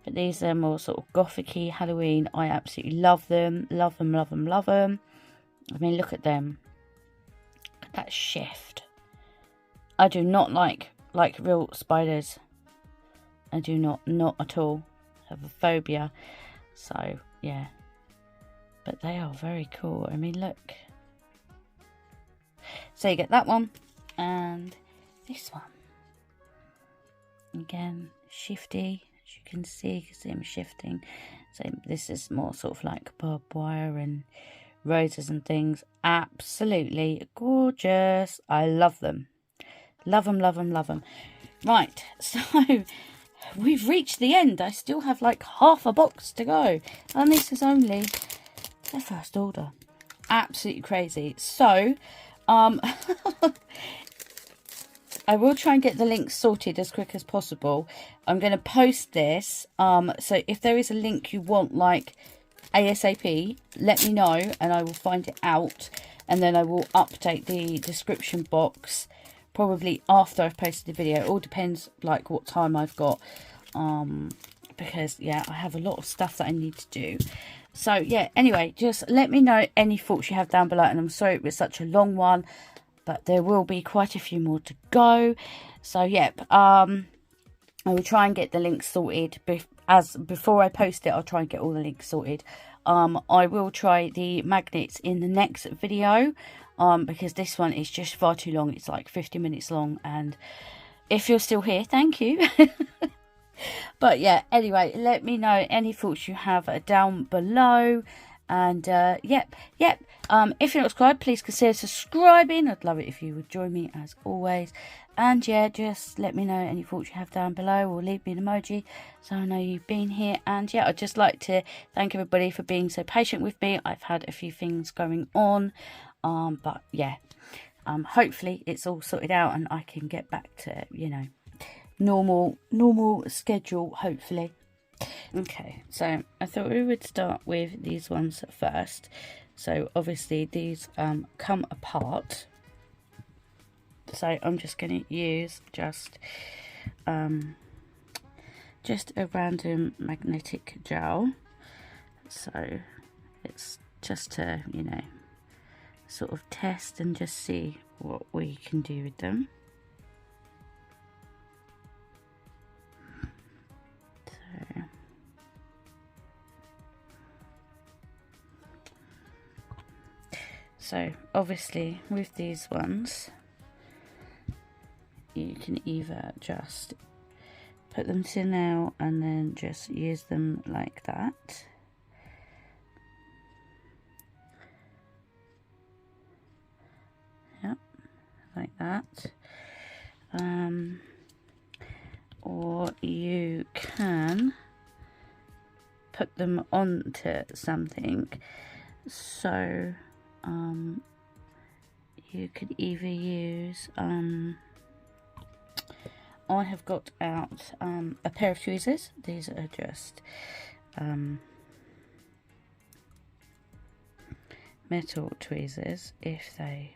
But these are more sort of gothic-y Halloween. I absolutely love them. Love them. I mean, look at them. Look at that shift. I do not like real spiders. I do not at all. I have a phobia. So yeah, but they are very cool. I mean, look. So you get that one and this one. Again, shifty, as you can see them shifting. So this is more sort of like barbed wire and roses and things. Absolutely gorgeous. I love them. Love them. Right, so we've reached the end. I still have like half a box to go. And this is only their first order. Absolutely crazy. So, I will try and get the links sorted as quick as possible. I'm going to post this. So if there is a link you want like ASAP, let me know and I will find it out. And then I will update the description box probably after I've posted the video. It all depends like what time I've got. Because yeah, I have a lot of stuff that I need to do. So yeah, anyway, just let me know any thoughts you have down below. And I'm sorry it was such a long one, but there will be quite a few more to go. So yep, I will try and get the links sorted. Before I post it, I'll try and get all the links sorted. I will try the magnets in the next video, because this one is just far too long. It's like 50 minutes long, and if you're still here, thank you. But yeah, anyway, let me know any thoughts you have down below. And yep. If you're not subscribed, please consider subscribing. I'd love it if you would join me as always. And yeah, just let me know any thoughts you have down below, or leave me an emoji so I know you've been here. And yeah, I'd just like to thank everybody for being so patient with me. I've had a few things going on, but yeah, hopefully it's all sorted out and I can get back to, you know, normal schedule, hopefully. Okay, so I thought we would start with these ones first. So obviously these come apart. So I'm just going to use just a random magnetic gel. So it's just to, you know, sort of test and just see what we can do with them. So obviously with these ones, you can either just put them to nail and then just use them like that. Yep, like that. Or you can put them onto something. So you could either use I have got out a pair of tweezers. These are just metal tweezers, if they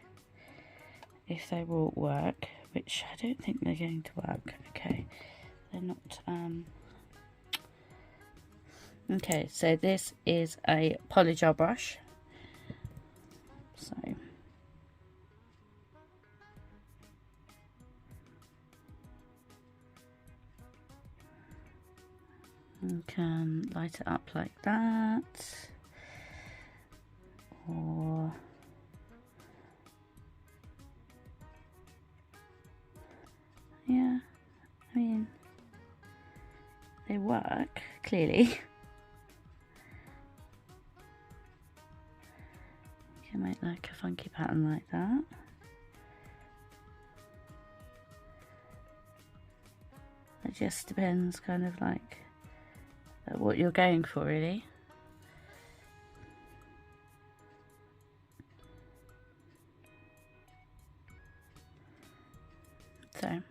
will work, which I don't think they're going to work. Okay, they're not. Okay, so this is a polygel brush. So you can light it up like that, or yeah, I mean, they work clearly. You can make like a funky pattern like that. It just depends kind of like what you're going for, really. So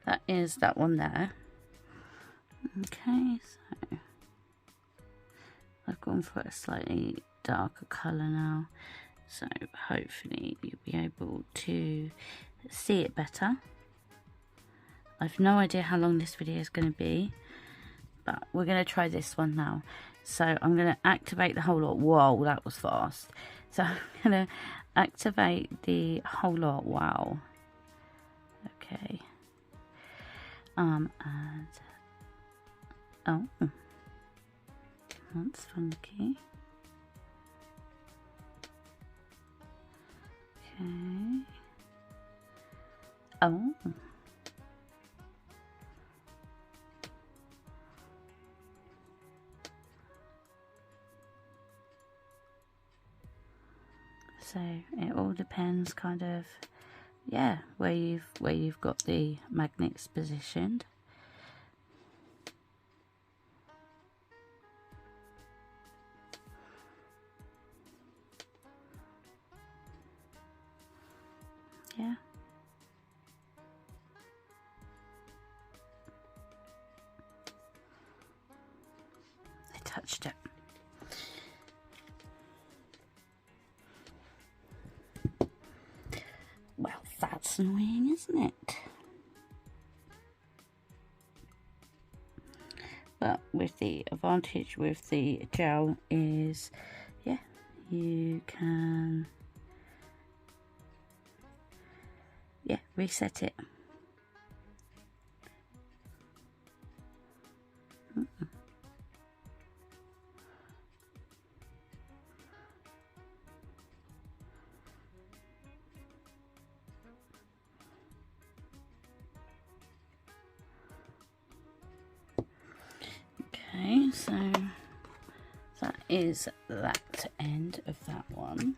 that is that one there. Okay, so I've gone for a slightly darker colour now, so hopefully you'll be able to see it better. I've no idea how long this video is going to be, but we're going to try this one now. So I'm going to activate the whole lot. Whoa, that was fast. So I'm going to activate the whole lot. Wow. Okay. And oh, that's funky. Okay. Oh. So it all depends, kind of, yeah, where you've got the magnets positioned. Yeah. I touched it. Well, that's annoying, isn't it? But with the advantage with the gel is, yeah, you can, yeah, reset it. Okay, so that is that end of that one.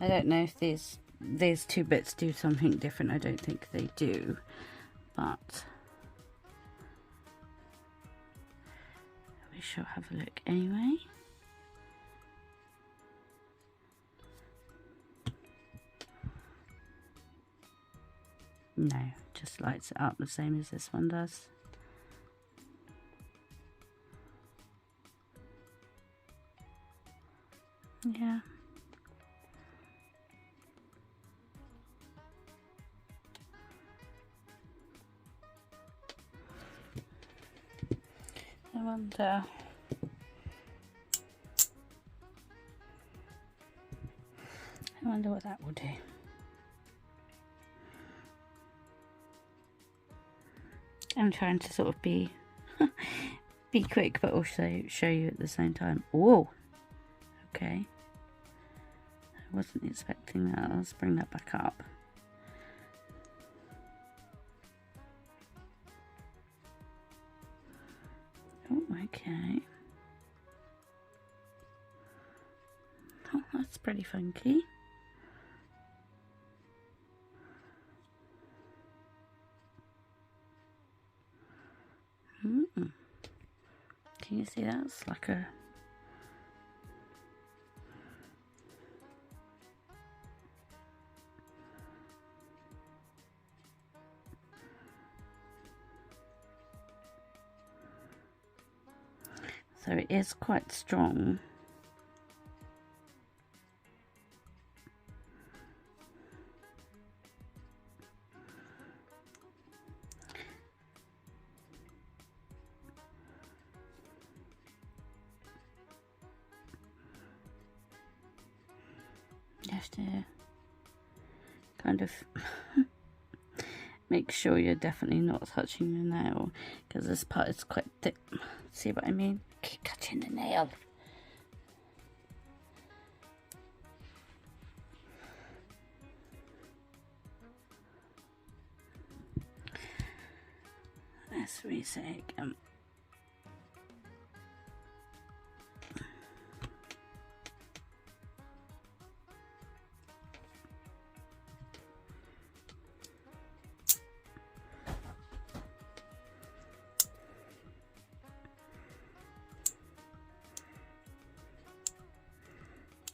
I don't know if these two bits do something different. I don't think they do, but we shall have a look anyway. No, just lights it up the same as this one does. Yeah. wonder what that will do. I'm trying to sort of be be quick, but also show you at the same time. Oh, okay. I wasn't expecting that. Let's bring that back up. Oh, okay. Oh, that's pretty funky. Can you see that? It's like a... So it is quite strong. You have to kind of make sure you're definitely not touching the nail, because this part is quite thick. See what I mean? Keep touching the nail. Let's reset again.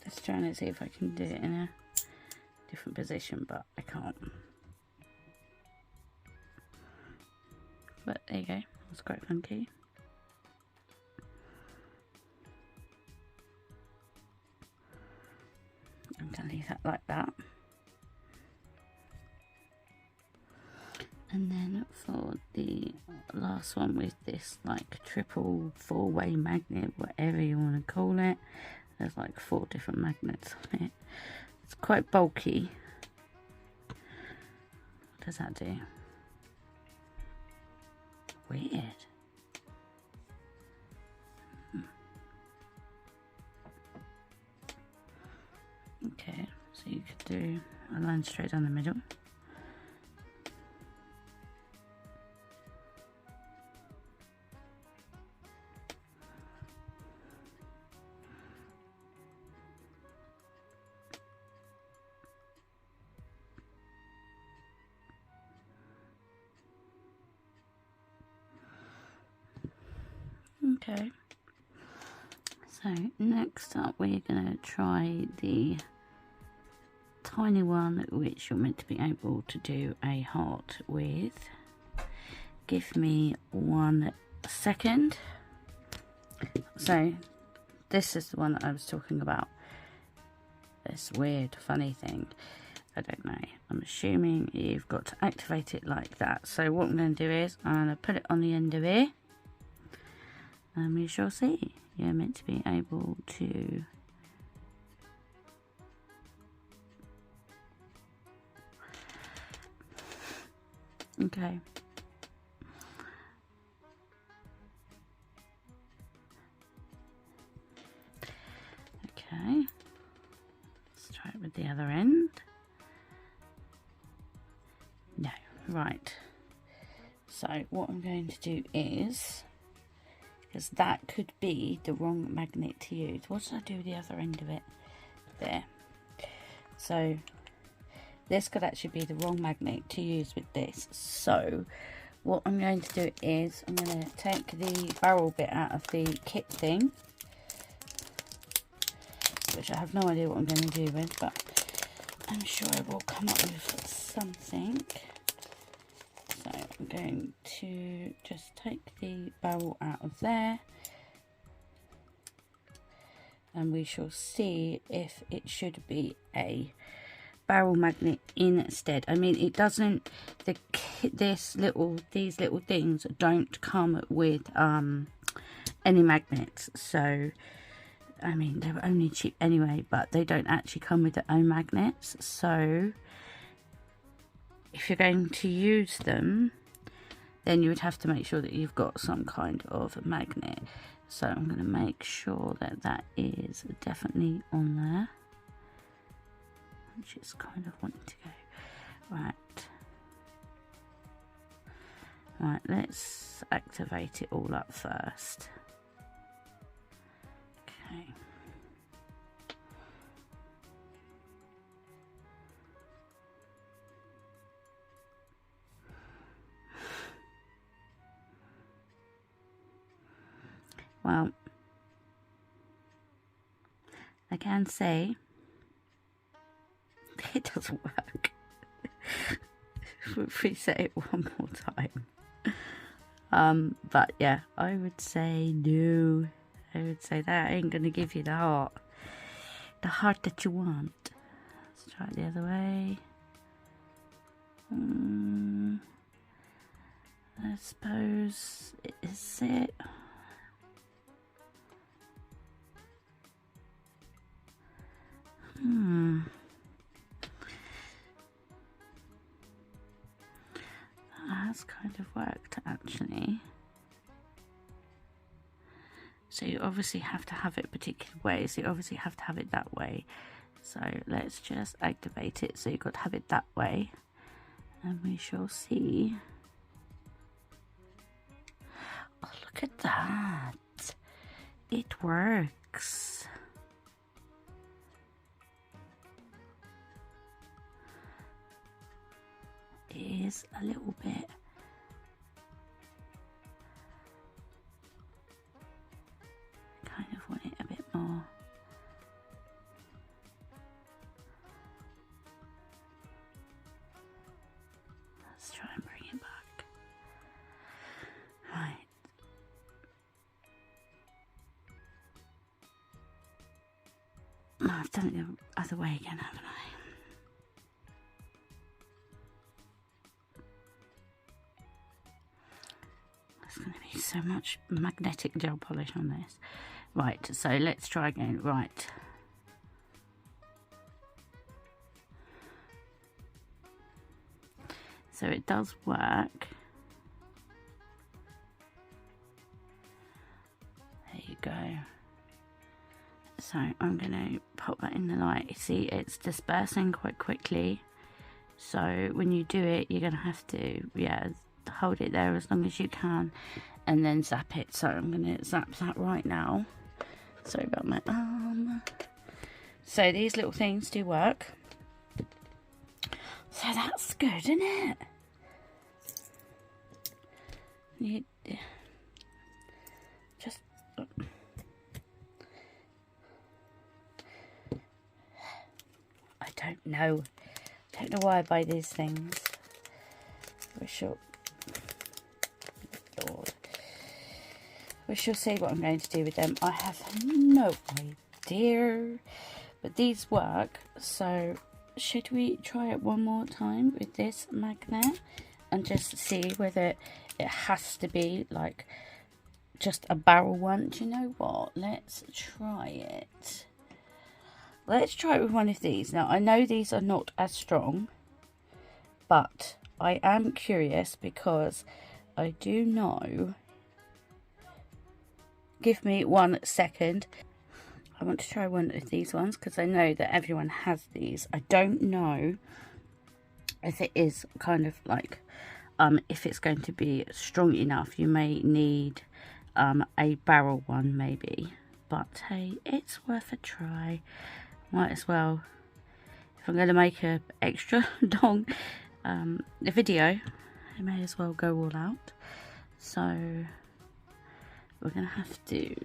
Just trying to see if I can do it in a different position, but I can't. But there you go, that's quite funky. I'm going to leave that like that. And then for the last one with this like triple four-way magnet, whatever you want to call it, there's like 4 different magnets on it. It's quite bulky. What does that do? Weird. Okay, so you could do a line straight down the middle. Okay, so next up we're going to try the tiny one which you're meant to be able to do a heart with. Give me 1 second. So this is the one that I was talking about, this weird funny thing. I don't know, I'm assuming you've got to activate it like that. So what I'm going to do is I'm going to put it on the end of here, and we shall see. You're meant to be able to okay. Okay. Let's try it with the other end. No. Right. So what I'm going to do is, because that could be the wrong magnet to use. What did I do with the other end of it? There. So this could actually be the wrong magnet to use with this. So what I'm going to do is I'm going to take the barrel bit out of the kit thing, which I have no idea what I'm going to do with, but I'm sure I will come up with something. So I'm going to just take the barrel out of there, and we shall see if it should be a barrel magnet instead. I mean, it doesn't, the these little things don't come with any magnets, so I mean they're only cheap anyway, but they don't actually come with their own magnets. So if you're going to use them, then you would have to make sure that you've got some kind of magnet. So I'm going to make sure that that is definitely on there. I'm just kind of wanting to go right. Right, let's activate it all up first. Okay. Well, I can say it doesn't work. If we say it one more time. But yeah, I would say no. I would say that ain't gonna give you the heart that you want. Let's try it the other way. I suppose, is it? That has kind of worked actually. So you obviously have to have it a particular way, so you obviously have to have it that way. So let's just activate it, so you've got to have it that way, and we shall see. Oh, look at that, it works. It is a little bit kind of want it a bit more. Let's try and bring it back. Right. Oh, I've done it the other way again, haven't I? There's going to be so much magnetic gel polish on this. Right, so let's try again. Right. So it does work. There you go. So I'm going to pop that in the light. You see, it's dispersing quite quickly. So when you do it, you're going to have to, yeah, hold it there as long as you can and then zap it. So I'm going to zap that right now. Sorry about my arm. So these little things do work. So that's good, isn't it? You just I don't know why I buy these things. We shall, Lord, we shall see what I'm going to do with them. I have no idea, but these work. So should we try it one more time with this magnet and just see whether it has to be like just a barrel one? Do you know what? Let's try it. Let's try it with one of these. Now, I know these are not as strong, but I am curious because I do know. Give me 1 second. I want to try one of these ones because I know that everyone has these. I don't know if it is kind of like, if it's going to be strong enough. You may need a barrel one maybe. But hey, it's worth a try. Might as well, if I'm going to make a extra long video, I may as well go all out. So we're going to have to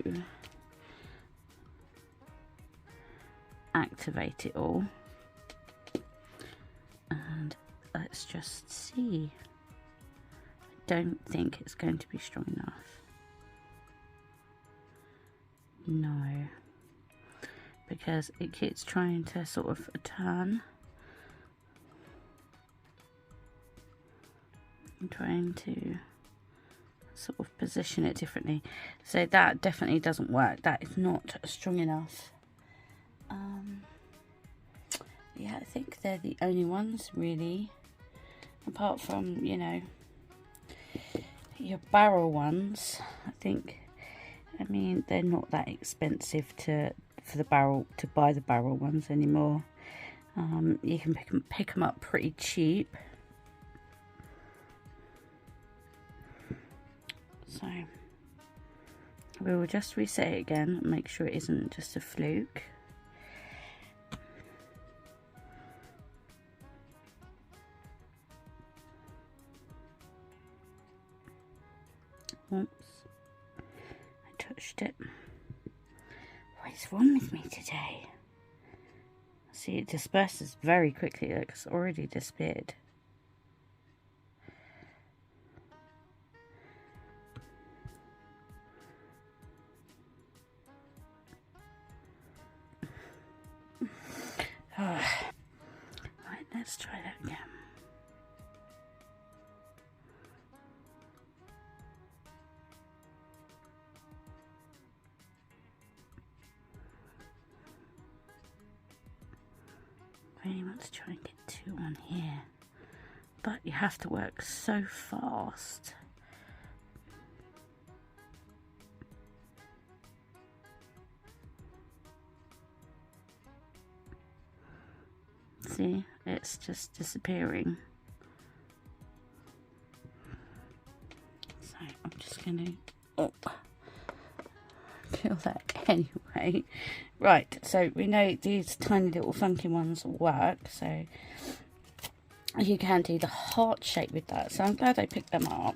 activate it all, and let's just see. I don't think it's going to be strong enough. No, because it keeps trying to sort of turn. I'm trying to sort of position it differently. So that definitely doesn't work. That is not strong enough. Yeah, I think they're the only ones really, apart from, you know, your barrel ones. I mean, they're not that expensive to buy the barrel ones anymore. You can pick them up pretty cheap. So we will just reset it again and make sure it isn't just a fluke. Oops, I touched it. What is wrong with me today? See, it disperses very quickly. Look, it's already disappeared. Right, let's try that again. Really want to try and get 2 on here, but you have to work so fast. See, it's just disappearing. So I'm just going to kill that anyway. Right, so we know these tiny little funky ones work, so you can do the heart shape with that. So I'm glad I picked them up.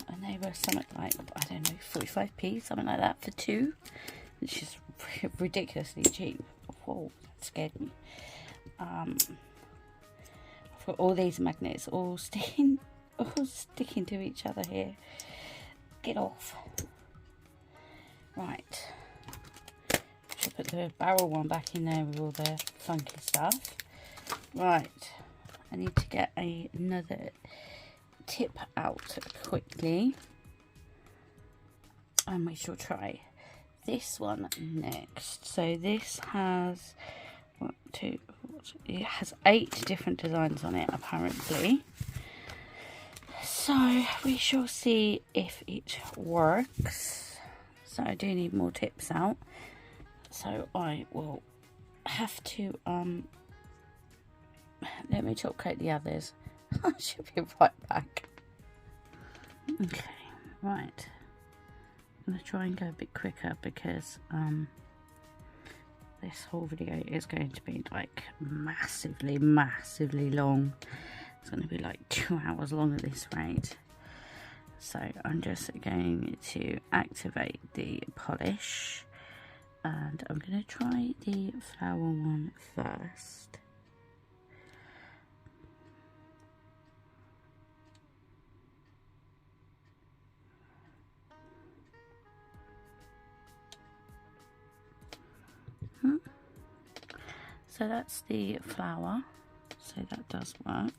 And they were something like, I don't know, 45p, something like that for 2, which is ridiculously cheap. Whoa, that scared me. I've got all these magnets all sticking to each other here. Get off. Right. Should put the barrel one back in there with all the funky stuff. Right. I need to get another tip out quickly. And we shall try this one next. So this has it has 8 different designs on it apparently. So we shall see if it works. So I do need more tips out. So I will have to let me top coat the others. I should be right back. Okay, right. I'm gonna try and go a bit quicker because this whole video is going to be like massively long. It's going to be like 2 hours long at this rate. So I'm just going to activate the polish, and I'm going to try the flower one first. So that's the flower, so that does work.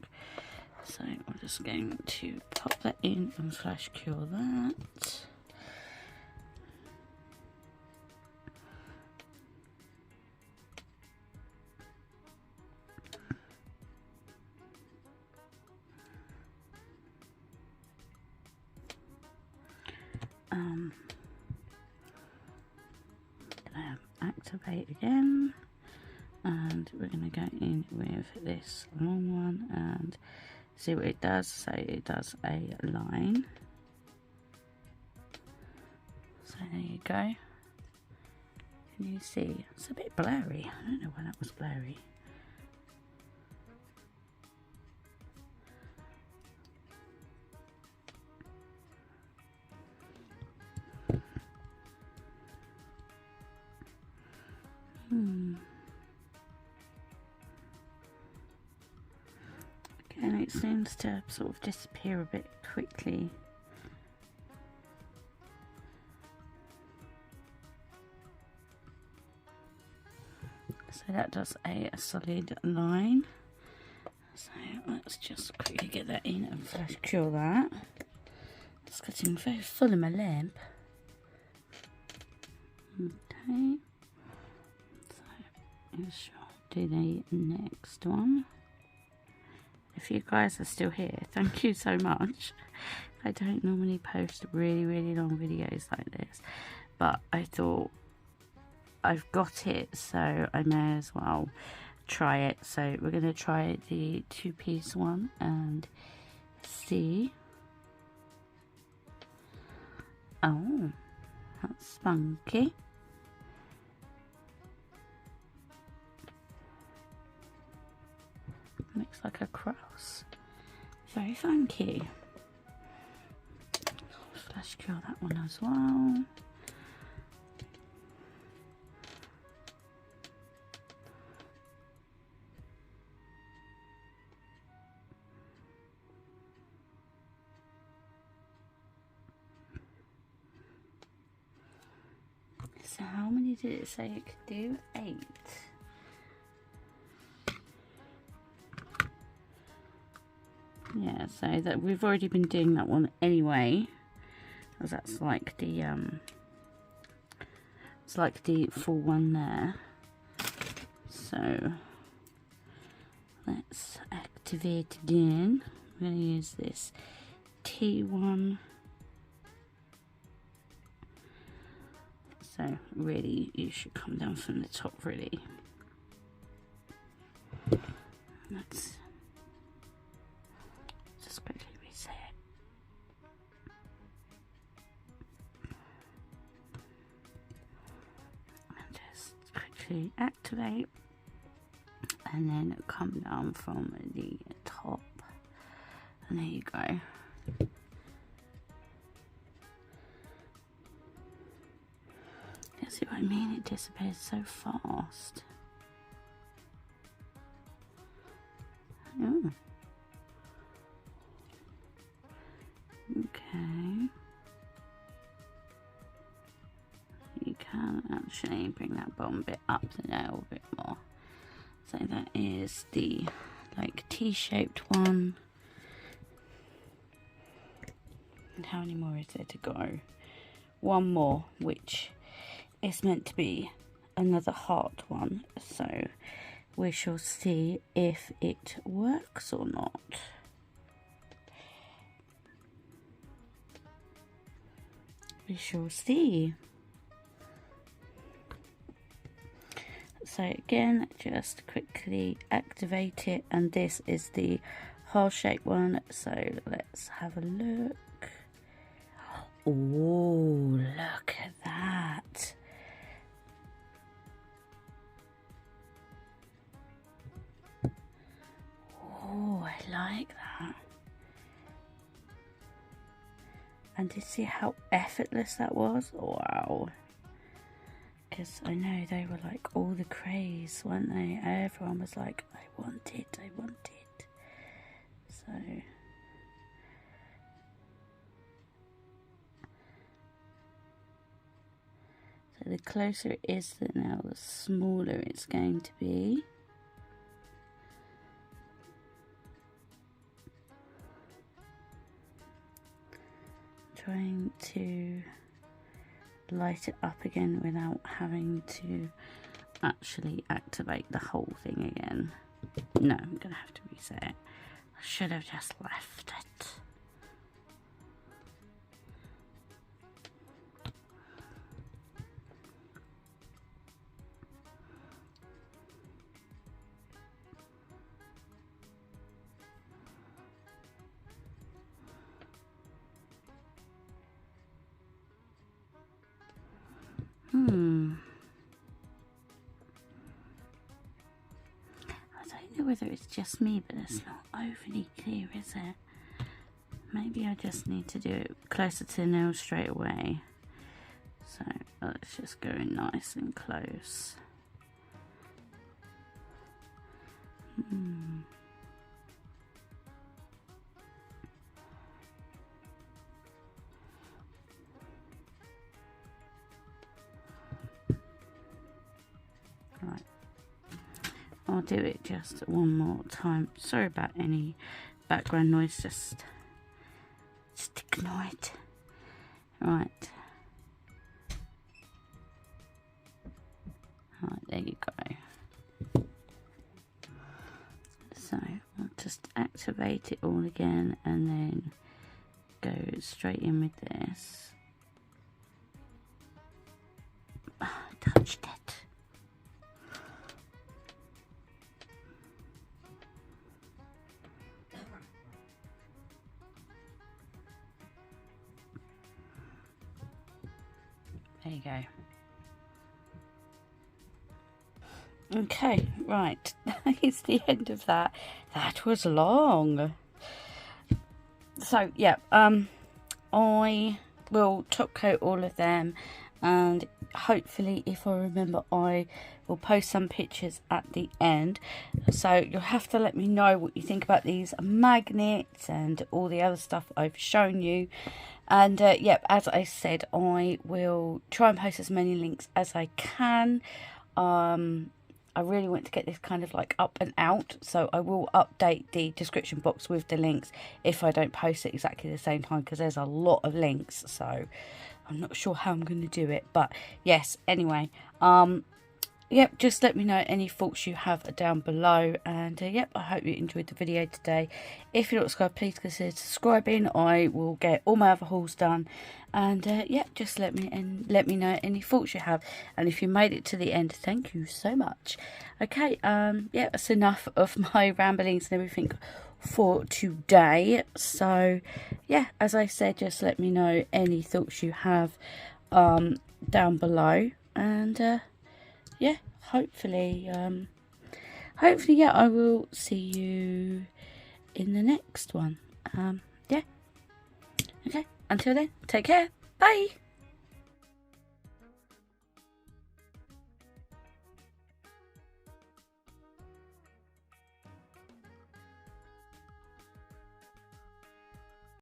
So I'm just going to pop that in and flash cure that. Activate again, and we're going to go in with this long one and see what it does. So it does a line. So there you go. Can you see? It's a bit blurry. I don't know why that was blurry. Again, it seems to sort of disappear a bit quickly. So that does a solid line. So let's just quickly get that in and flash cure that. It's getting very full in my lamp. Okay. So let's do the next one. If you guys are still here, thank you so much. I don't normally post really long videos like this, but I thought I've got it, so I may as well try it. So we're going to try the 2-piece one and see. Oh, that's spunky. Looks like a cross. Very funky. Flash cure that one as well. So how many did it say it could do? 8. Yeah, so that we've already been doing that one anyway, because that's like the it's like the full one there. So let's activate again. I'm going to use this T1. So really, you should come down from the top, really. Let's just quickly reset it. And just quickly activate. And then come down from the top. And there you go. See what I mean? It disappears so fast. Oh. Okay. You can actually bring that bottom bit up the nail a bit more. So that is the like T-shaped one. And how many more is there to go? One more, which is meant to be another heart one, so we shall see if it works or not. We shall see. So again, just quickly activate it, and this is the heart shaped one, so let's have a look. Oh, look at that. Oh, I like that. And did you see how effortless that was? Wow. Because I know they were like all the craze, weren't they? Everyone was like, I want it, I want it. So the closer it is to the nail, the smaller it's going to be. Trying to light it up again without having to actually activate the whole thing again. No, I'm gonna have to reset it. I should have just left it. I don't know whether it's just me, but it's not overly clear, is it? Maybe I just need to do it closer to the nail straight away. So let's just go nice and close. Right. I'll do it just one more time. Sorry about any background noise, just ignore it. Right. Right, there you go. So I'll just activate it all again and then go straight in with this. Oh, I touched it. There you go. Okay, right, that is the end of that. That was long. So yeah, I will top coat all of them, and hopefully, if I remember, I will post some pictures at the end. So you'll have to let me know what you think about these magnets and all the other stuff I've shown you. And yep, as I said, I will try and post as many links as I can. I really want to get this kind of like up and out, so I will update the description box with the links if I don't post it exactly the same time, because there's a lot of links, so I'm not sure how I'm going to do it. But yes, anyway, yep, just let me know any thoughts you have down below. And yep, I hope you enjoyed the video today. If you're not subscribed, please consider subscribing. I will get all my other hauls done. And yep, just let me know any thoughts you have. And if you made it to the end, thank you so much. Okay, yeah, that's enough of my ramblings and everything for today. So yeah, as I said, just let me know any thoughts you have down below. And yeah, hopefully yeah, I will see you in the next one. Yeah, okay, until then, take care, bye.